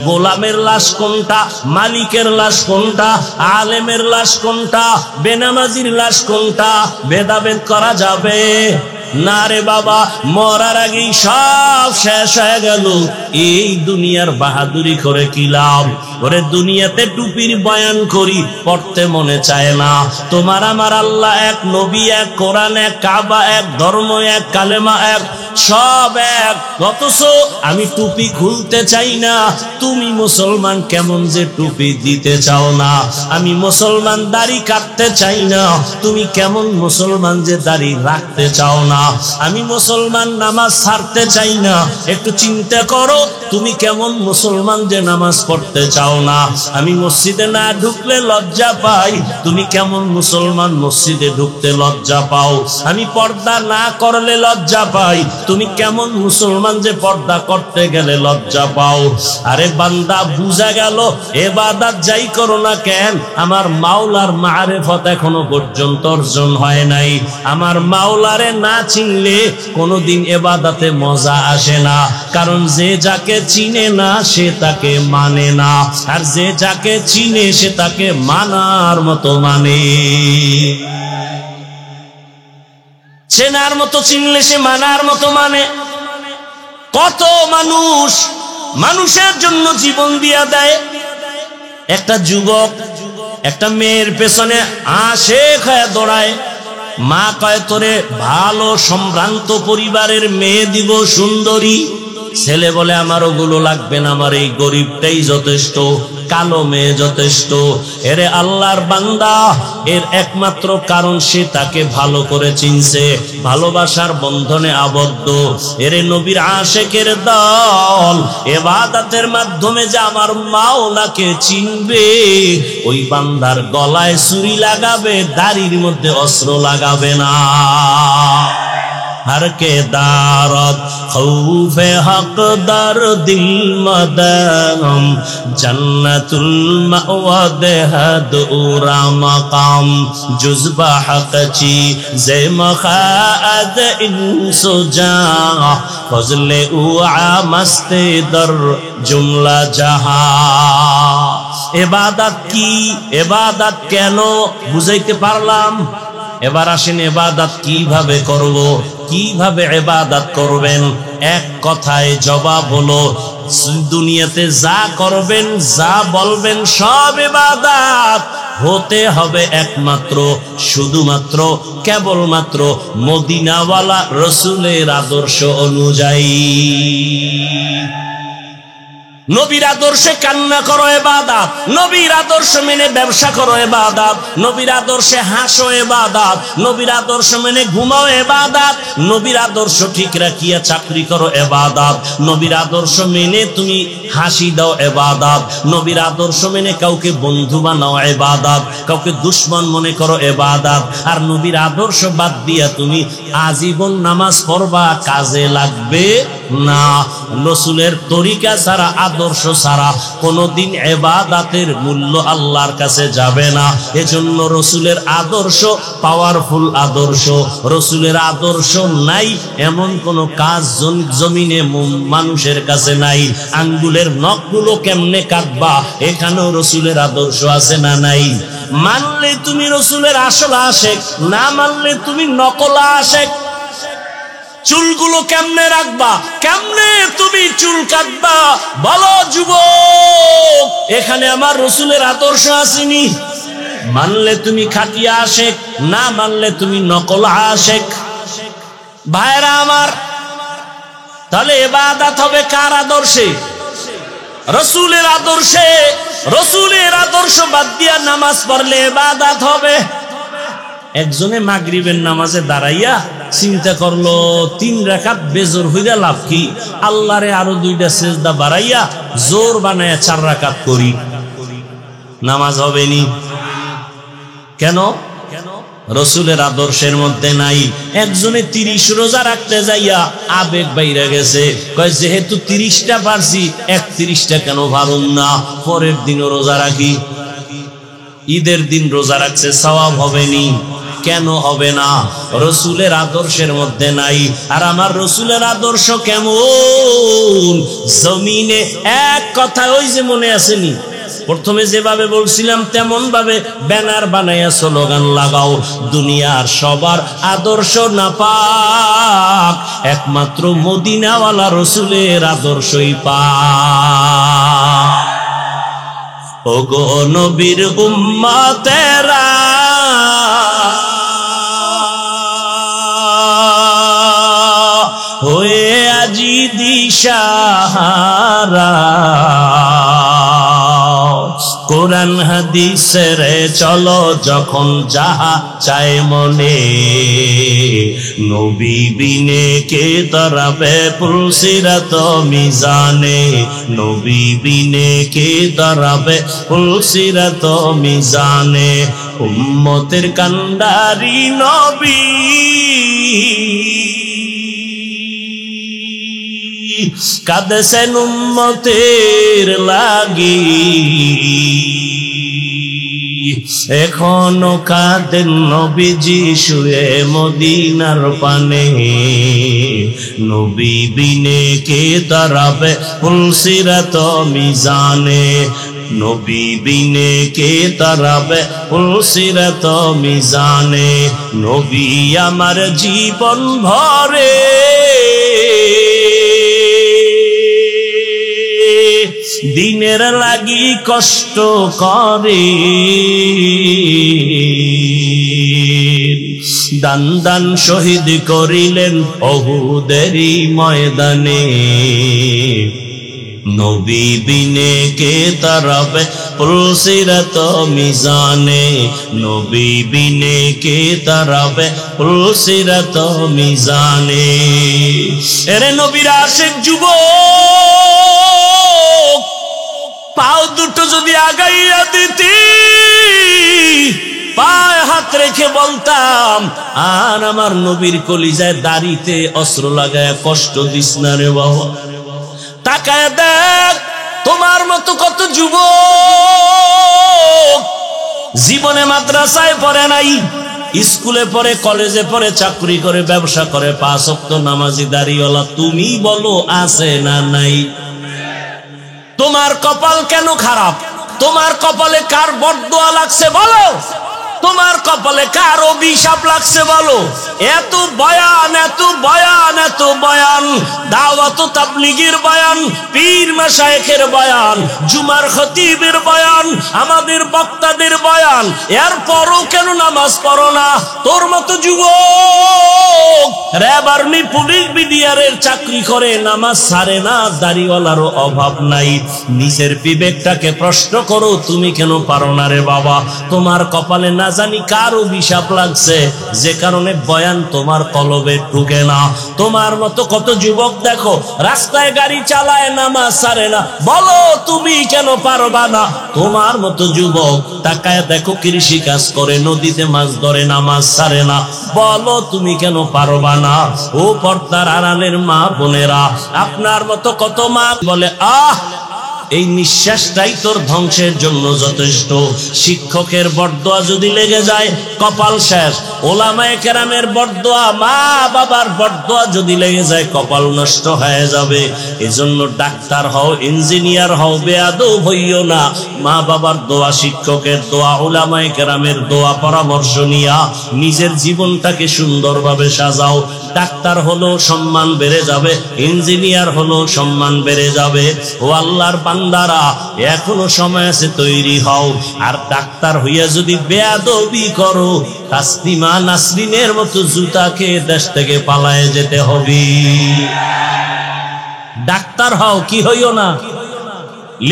গোলামের লাশ কোনটা, মালিকের লাশ কোনটা, আলেমের লাশ কোনটা, বেনামাজির লাশ কোনটা, ভেদাভেদ করা যাবে না রে বাবা। মরার আগেই সব শেষ হয়ে গেল। এই দুনিয়ার বাহাদুরি করে কি লাভ? ওরে দুনিয়াতে টুপির বয়ান করি, পড়তে মনে চায় না। তোমার আমার আল্লাহ এক, নবী এক, কোরআন এক, কাবা এক, ধর্ম এক, কালেমা এক, সব এক। অথচ আমি টুপি খুলতে চাই না। তুমি মুসলমান কেমন যে টুপি দিতে চাও না? আমি মুসলমান দাড়ি কাটতে চাই না। তুমি কেমন মুসলমান যে দাড়ি রাখতে চাও না? আমি মুসলমান নামাজ ছাড়তে চাই না। একটু চিন্তা করো, তুমি কেমন মুসলমান যে নামাজ পড়তে চাও না? আমি মসজিদে না ঢুকলে লজ্জা পাই, তুমি কেমন মুসলমান মসজিদে ঢুকতে লজ্জা পাও? আমি পর্দা না করলে লজ্জা পাই, তুমি কেমন মুসলমান যে পর্দা করতে গেলে লজ্জা পাও? আরে বান্দা, বুঝা গেল ইবাদত যাই করো না কেন, আমার মাওলার মারিফত এখনো পর্যন্ত অর্জন হয় নাই। আমার মাওলারে না চিনলে কোনোদিন ইবাদতে মজা আসে না। কারণ যে যাকে চিনে না সে তাকে মানে না, আর যে যাকে চিনে সে তাকে মানার মতো মানে। চেনার মতো চিনলে সে মানার মতো মানে। কত মানুষ মানুষের জন্য জীবন দিয়া দেয়। একটা যুবক একটা মেয়ের পেছনে আশেক হয়ে দৌড়ায়। মা কয়, তোরে ভালো সম্ভ্রান্ত পরিবারের মেয়ে দিব, সুন্দরী। ছেলে বলে, আমার ওগুলো লাগবে না, আমার এই গরিবটাই যথেষ্ট, কালো মেয়ে যথেষ্ট। এরে আল্লাহর বান্দা, এর একমাত্র কারণ সে তাকে ভালো করে চিনছে, ভালোবাসার বন্ধনে আবদ্ধ। এরে নবীর আশেকের দল ইবাদতের মাধ্যমে যে আমার মাওলাকে চিনবে, ওই বান্দার গলায় ছুরি লাগাবে, দাড়ির মধ্যে অস্ত্র লাগাবে না। हर के दारत खौफे हक दर दिल मदम जन्नतुल मअवा देहद उरा मकाम जुज़बा हक ची जे मखाद इंसो जा फजले उआ मस्ते दर जुमला जहा। इबादत की इबादत केनो बुझाइते पारलाम। এবার আসেন ইবাদত কিভাবে করব, কিভাবে ইবাদত করবেন। এক কথায় জবাব হলো, দুনিয়াতে যা করবেন যা বলবেন সব ইবাদত হতে হবে একমাত্র শুধুমাত্র কেবলমাত্র মদিনাওয়ালা রসুলের আদর্শ অনুযায়ী। নবীর আদর্শে কান্না করো ইবাদত, নবীর আদর্শ মেনে ব্যবসা করো ইবাদত, নবীর আদর্শে হাসো ইবাদত, নবীর আদর্শ মেনে ঘুমাও ইবাদত, নবীর আদর্শ ঠিক রাখিয়া চাকরি করো ইবাদত, নবীর আদর্শ মেনে তুমি হাসি দাও ইবাদত, নবীর আদর্শ মেনে কাউকে বন্ধু বানাও ইবাদত, কাউকে দুশমন মনে করো ইবাদত। আর নবীর আদর্শ বাদ দিয়া তুমি আজীবন নামাজ পড়বা, কাজে লাগবে না। রাসূলের তরিকা ছাড়া আদর্শ ছাড়া কোনদিন ইবাদতের মূল্য আল্লাহর কাছে যাবে না। এজন্য রাসূলের আদর্শ পাওয়ারফুল আদর্শ। রাসূলের আদর্শ নাই এমন কোন কাজ জমিনে মানুষের কাছে নাই। আঙ্গুলের নখগুলো কেমনে কাটবা এখানেও রাসূলের আদর্শ আছে না নাই? মানলে তুমি রাসূলের আসল আশেক, না মানলে তুমি নকল আশেক। চুলগুলো কেমনে রাখবা, কেমনে তুমি চুল কাটবা বলো যুবক, এখানে আমার রাসূলের আদর্শ আসেনি। মানলে তুমি খাঁটিয়া আশেক, না মানলে তুমি নকল আশেক। ভাইরা আমার, তাহলে ইবাদত হবে কার আদর্শে? রাসূলের আদর্শে। রাসূলের আদর্শ বাদ দিয়া নামাজ পড়লে ইবাদত হবে। একজনে মাগরিবের নামাজে দাঁড়াইয়া চিন্তা করলো 3 রাকাত বেজোর হইয়া লাভ কি, আল্লাহরে আরো 2টা সিজদা বাড়াইয়া জোর বানায়া 4 রাকাত করি, নামাজ হবে নি। কেন? রাসূলের আদর্শের মধ্যে নাই। একজনে 30 রোজা রাখতে যাইয়া আবেগ বাইরে গেছে, কয় যেহেতু 30টা পারছি 31টা কেন পারুম না, পরের দিনও রোজা রাখি। ঈদের দিন রোজা রাখছে, সওয়াব হবে নি। কেন হবে না? রাসূলের আদর্শের মধ্যে নাই। আর আমার রাসূলের আদর্শ কেমন? জমিনে এক কথা, ওই যে মনে আসেনি প্রথমে যেভাবে বলছিলাম তেমন ভাবে ব্যানার বানাইয়া স্লোগান লাগাও, দুনিয়ার সবার আদর্শ নাপাক, একমাত্র মদিনাওয়ালা রাসূলের আদর্শই পাক। ওগো নবীর উম্মতেরা, হয়ে আজি দিশাহারা, কোরআন হাদিসের চলো যখন যাহা চায় মনে, নবী বিনে কে দাঁড়াবে পুলসিরাত মিজানে, নবী বিনে কে দাঁড়াবে পুলসিরাত মিজানে। উম্মতের কান্ডারি নবী, কাঁদেছেন উম্মতের লাগি, এখনো কাঁদেন নবীজি শুয়ে মদিনার পানে, নবী বিনে কে দাঁড়াবে পুলসিরাত মিজানে, নবী বিনে কে দাঁড়াবে পুলসিরাত মিজানে। নবী আমার জীবন ভরে দিনের লাগি কষ্ট করে, দান দান শহীদ করিলেন উহুদেরই ময়দানে, নবী বিনে কে দাঁড়াবে পুলসিরাত মিজানে, নবী বিনে কে দাঁড়াবে পুলসিরাত মিজানে। এরে নবীর আশিক যুবক, পাও দুটো যদি আগাইয়া দিতি, পায়ে হাত রেখে বলতাম, আর আমার নবীর কলিজায় দাড়িতে অস্ত্র লাগায় কষ্ট দিস না রে বাবা। তাকায় দেখ, তোমার মতো কত যুবক জীবনে মাদ্রাসায় পড়ে নাই, স্কুলে পড়ে, কলেজে পড়ে, চাকরি করে, ব্যবসা করে, 5 ওয়াক্ত নামাজি দাড়িওয়ালা। তুমি বলো আছে না নাই? তোমার কপাল কেন খারাপ? তোমার কপালে কার বদদোয়া লাগছে বলো? তোমার কপালে কার অভিশাপ লাগছে বলো? এত বয়ান, এত বয়ান, এত বয়ান, দাওয়াত তাবলীগের বয়ান, পীর মাশায়েখের বয়ান, জুমার খতিবের বয়ান, আমাদের বক্তাদের বয়ান, এরপরও কেন নামাজ পড়ো না? তোর মতো যুবক র্যাব আর্মি পুলিশ বিডিআরের চাকরি করে নামাজ ছাড়ে না, দাড়িওয়ালারও অভাব নাই। নিজের বিবেকটাকে প্রশ্ন করো, তুমি কেন পারো না রে বাবা? তোমার কপালে না জানি কার অভিশাপ লাগছে, যে কারণে বয়ান তোমার কলবে ঢুকে না। তোমার মতো কত যুবক দেখো রাস্তায় গাড়ি চালায়, নামাজ ছাড়ে না, বলো তুমি কেন পারবা না? তোমার মতো যুবক তাকায় দেখো কৃষি কাজ করে, নদীতে মাছ ধরে, নামাজ ছাড়ে না, বলো তুমি কেন পারবা না? ও পর্দার আড়ালের মা বোনেরা, আপনার মতো কত মা বলে আহ এই নিঃশ্বাসটাই তোর ধ্বংসের জন্য যথেষ্ট। শিক্ষকের বরদোয়া যদি লেগে যায় কপাল শেষ। ওলামায়ে কেরামের বরদোয়া, মা বাবার বরদোয়া যদি লেগে যায় কপাল নষ্ট হয়ে যাবে। এজন্য ডাক্তার হও, ইঞ্জিনিয়ার হও, বেয়াদব হইও না। মা বাবার দোয়া, শিক্ষকের দোয়া, ওলামায়ে কেরামের দোয়া পরামর্শ নিয়া নিজের জীবনটাকে সুন্দরভাবে সাজাও। ডাক্তার হলো সম্মান বেড়ে যাবে, ইঞ্জিনিয়ার হলো সম্মান বেড়ে যাবে। ও আল্লাহর বান্দারা, এখনো সময় আছে, তৈরি হও। আর ডাক্তার হইয়া যদি বেয়াদবি করো, তাসলিমা নাসরিনের মতো জুতাকে দেশ থেকে পালায়ে যেতে হবে। ডাক্তার হও, কি হইও না।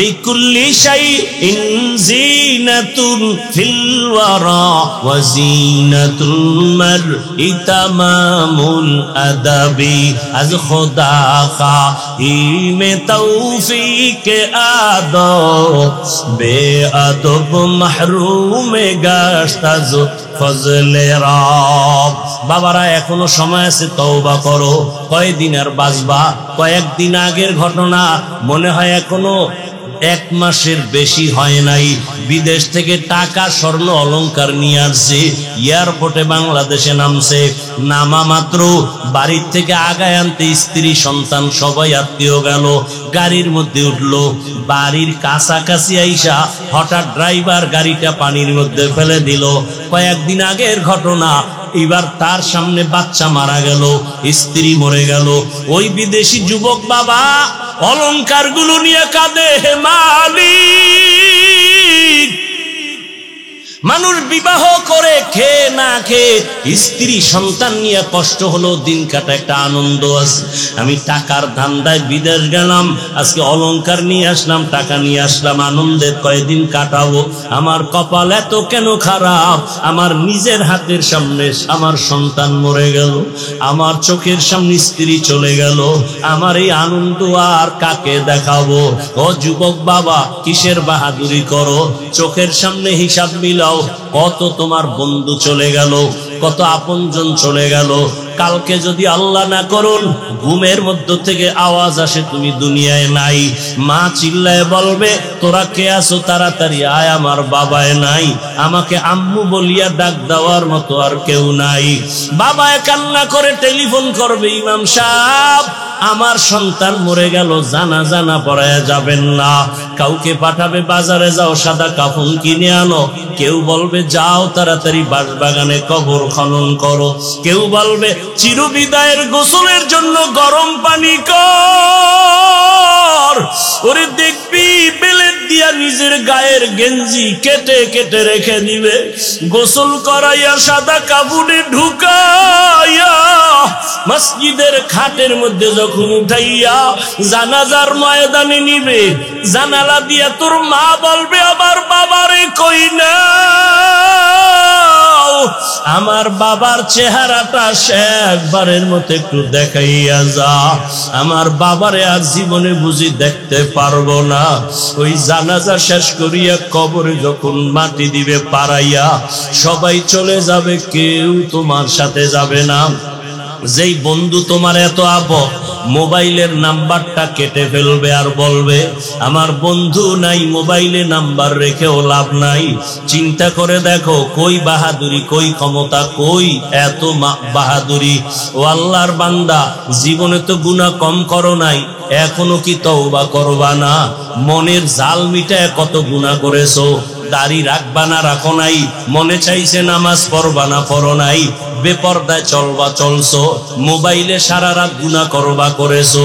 লিকুল্লি শাইইন জিনাতুন ফিল ওয়ারা ওয়া জিনাতুল মারই তামামুল আদাবি। আজ খোদা খাইমে তৌফিক আদব, বেআদব মাহরুমে গাশত আজ ফজলে রব। বাবারা, এখনো সময় আছে, তওবা করো। কয়দিন আর বাঁচবা? কয়েকদিন আগের ঘটনা মনে হয় এখনো 1 মাসের বেশি হয় নাই। বিদেশ থেকে টাকা, স্বর্ণ, অলংকার নিয়ে আসছে, এয়ারপোর্টে বাংলাদেশে নামছে। নামা মাত্র বাড়ির থেকে আগায় আনতে স্ত্রী, সন্তান সবাই আত্মীয় গেল, গাড়ির মধ্যে উঠলো। বাড়ির কাছাকাছি আইসা হঠাৎ ড্রাইভার গাড়িটা পানির মধ্যে ফেলে দিল। কয়েকদিন আগের ঘটনা। এবার তার সামনে বাচ্চা মারা গেল, স্ত্রী মরে গেল। ওই বিদেশি যুবক বাবা অলংকার গুলো নিয়ে কাঁদে, হে মালিক। মানুষ বিবাহ করে খেয়ে না খেয়ে, স্ত্রী সন্তান নিয়ে কষ্ট হলো, দিন কাটা একটা আনন্দ আছে। আমি টাকার ধান্দায় বিদেশ গেলাম, আজকে অলংকার নিয়ে আসলাম, টাকা নিয়ে আসলাম, আনন্দের কয়েকদিন কাটাবো। আমার কপাল এত কেন খারাপ? আমার নিজের হাতের সামনে আমার সন্তান মরে গেল, আমার চোখের সামনে স্ত্রী চলে গেল, আমার এই আনন্দ আর কাকে দেখাবো? ও যুবক বাবা, কিসের বাহাদুরি করো? চোখের সামনে হিসাব মিলাও। কত তোমার বন্ধু চলে গেল, কত আপনজন চলে গেল। কালকে যদি আল্লাহ না করুন ঘুমের মধ্য থেকে আওয়াজ আসে তুমি দুনিয়ায় নাই, মা চিল্লায় বলবে তোরা কে আছো, তাড়াতাড়ি আয়, আমার বাবায় নাই, আমাকে আম্মু বলিয়া ডাক দেওয়ার মতো আর কেউ নাই। বাবায় কান্না করে টেলিফোন করবে, ইমাম সাহেব আমার সন্তান মরে গেল, জানাজা না পড়ায়া যাবেন না। কাউকে পাঠাবে, বাজারে যাও সাদা কাফন কিনে আনো। কেউ বলবে যাও তাড়াতাড়ি বাঁশবাগানে কবর খনন করো। কেউ বলবে চিরবিদায়ের গোসলের জন্য গরম পানি কর। ওরে দেখবি বেলেট দিয়া নিজের গায়ের গেঞ্জি কেটে কেটে রেখে দিবে, গোসল করাইয়া সাদা কাপড়ে ঢুকাইয়া মসজিদের খাটের মধ্যে যখন উঠাইয়া জানাজার ময়দানে নিবে, জানালা দিয়া তোর মা বলবে আমার বাবারে কই না। আমার বাবার চেহারাটা সে একবারের মতো একটু দেখাইয়া যা। আমার বাবারে আর জীবনে বুঝি দেখতে পারবো না। ওই জানাজা শেষ করিয়া কবরে যখন মাটি দিবে পাড়াইয়া, সবাই চলে যাবে, কেউ তোমার সাথে যাবে না। যেই বন্ধু তোমার এত আপন, মোবাইলের নাম্বারটা কেটে ফেলবে আর বলবে আমার বন্ধু নাই, মোবাইলে নাম্বার রেখেও লাভ নাই। চিন্তা করে দেখো কই বাহাদুরি, কই ক্ষমতা, কই এত বাহাদুরি। ও আল্লাহর বান্দা, জীবনে তো গুনাহ কম করো নাই, এখনো কি তওবা করবা না? মনের জাল মিটায় কত গুনাহ করেছো। দাড়ি রাখবা না রাখো নাই, মনে চাইছে নামাজ পড়বা না পড়ো নাই, বেপরদায় চলবা চলছো, মোবাইলে সারা রাত গুনাহ করবা করেছো,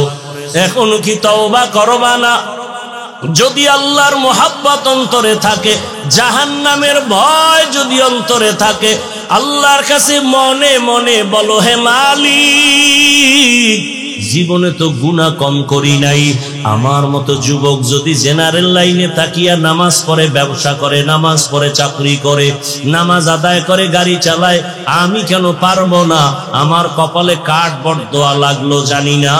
এখন কি তওবা করবা না? যদি আল্লাহর মোহাব্বত অন্তরে থাকে, জাহান্নামের ভয় যদি অন্তরে থাকে, আল্লাহর কাছে মনে মনে বলো, হে মালিক, জীবনে তো গুনাহ কম করি নাই, আমার মতো যুবক যদি জেনারেল লাইনে তাকিয়া নামাজ পড়ে, ব্যবসা করে, নামাজ পড়ে, চাকরি করে, নামাজ আদায় করে, গাড়ি চালায়, আমি কেন পারবো না? আমার কপালে কাঠবট দোয়া লাগলো জানি না।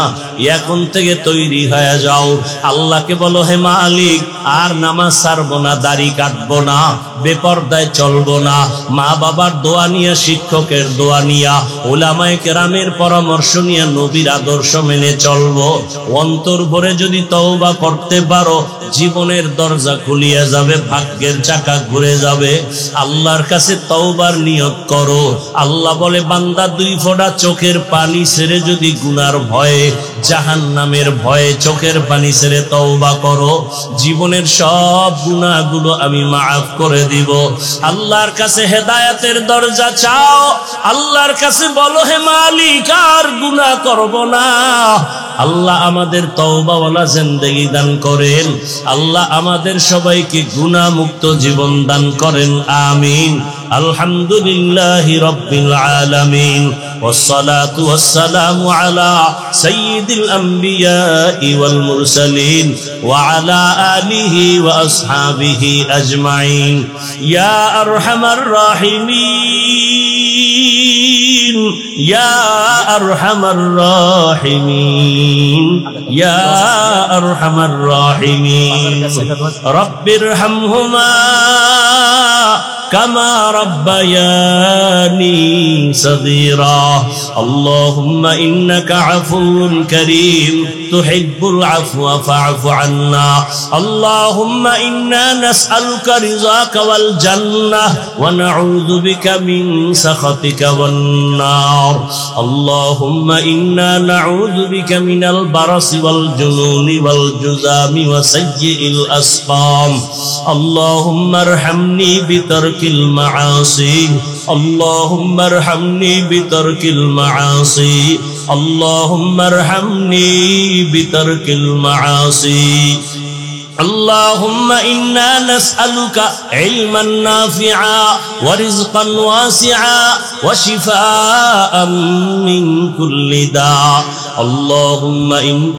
এখন থেকে তৈরি হয়ে যাও, আল্লাহকে বলো, হে মালিক, আর নামাজ ছাড়বো না, দাড়ি কাটবো না, বেপরদায় চলবো না, মা বাবার দোয়া নিয়ে, শিক্ষকের দোয়া নিয়া, উলামায়ে কেরামের পরামর্শ নিয়ে নবীর আদর্শ মেনে চলবো। অন্তর ভরে যদি তওবা করতে পারো, জীবনের দরজা খুলিয়া যাবে, ভাগ্যের চাকা ঘুরে যাবে। আল্লাহর কাছে তওবার নিয়ত করো। আল্লাহ বলে, বান্দা দুই ফোঁটা চোখের পানি ছেড়ে যদি গুনার ভয়ে, জাহান্নামের ভয়ে চোখের পানি ছেড়ে তওবা করো, জীবনের সব গুনাহগুলো আমি মাফ করে দিব। আল্লাহর কাছে হেদায়েতের দরজা চাও, আল্লাহর কাছে বলো, হে মালিক, আর গুনাহ করব না। আল্লাহ আমাদের তওবাওয়ালা জিন্দেগি দান করেন, আল্লাহ আমাদের সবাইকে গুনাহ মুক্ত জীবন দান করেন, আমিন। আলহামদুলিল্লাহি রাব্বিল আলামিন, ওয়াসসালাতু ওয়াসসালামু আলা সাইয়্যিদিল আমবিয়াই ওয়াল মুরসালিন ওয়া আলা আলিহি ওয়া আসহাবিহি আজমাইন। ইয়া আরহামার রাহিমিন, ইয়া আরহামার রাহিমিন, ইয়া আরহামার রাহিমিন। রব্বিরহামহুমা কামা রব্বায়ানি সগীরা। আল্লাহুম্মা ইন্নাকা আফুউন কারীম তুহিব্বুল আফওয়া ফা'ফু আন্না। আল্লাহুম্মা ইন্না নাসআলুকা রিযাকা ওয়াল জান্নাহ ওয়া নাউযু বিকা মিন সাখাতিকা ওয়ান নার। আল্লাহুম্মা ইন্না নাউযু বিকা মিনাল বারাসি ওয়াল জুনুনি ওয়াল জুযামি ওয়া সাইয়্যিল আসকাম। আল্লাহুম্মা আরহামনি বিতারকিল মাআসি। আল্লাহুম্মা আরহামনি বিতারকিল মাআসি। আল্লাহুম্মা আরহামনি বিতারকিল মাআসি। اللهم إنا نسألك علما نافعا ورزقا واسعا وشفاء من كل داء. اللهم إن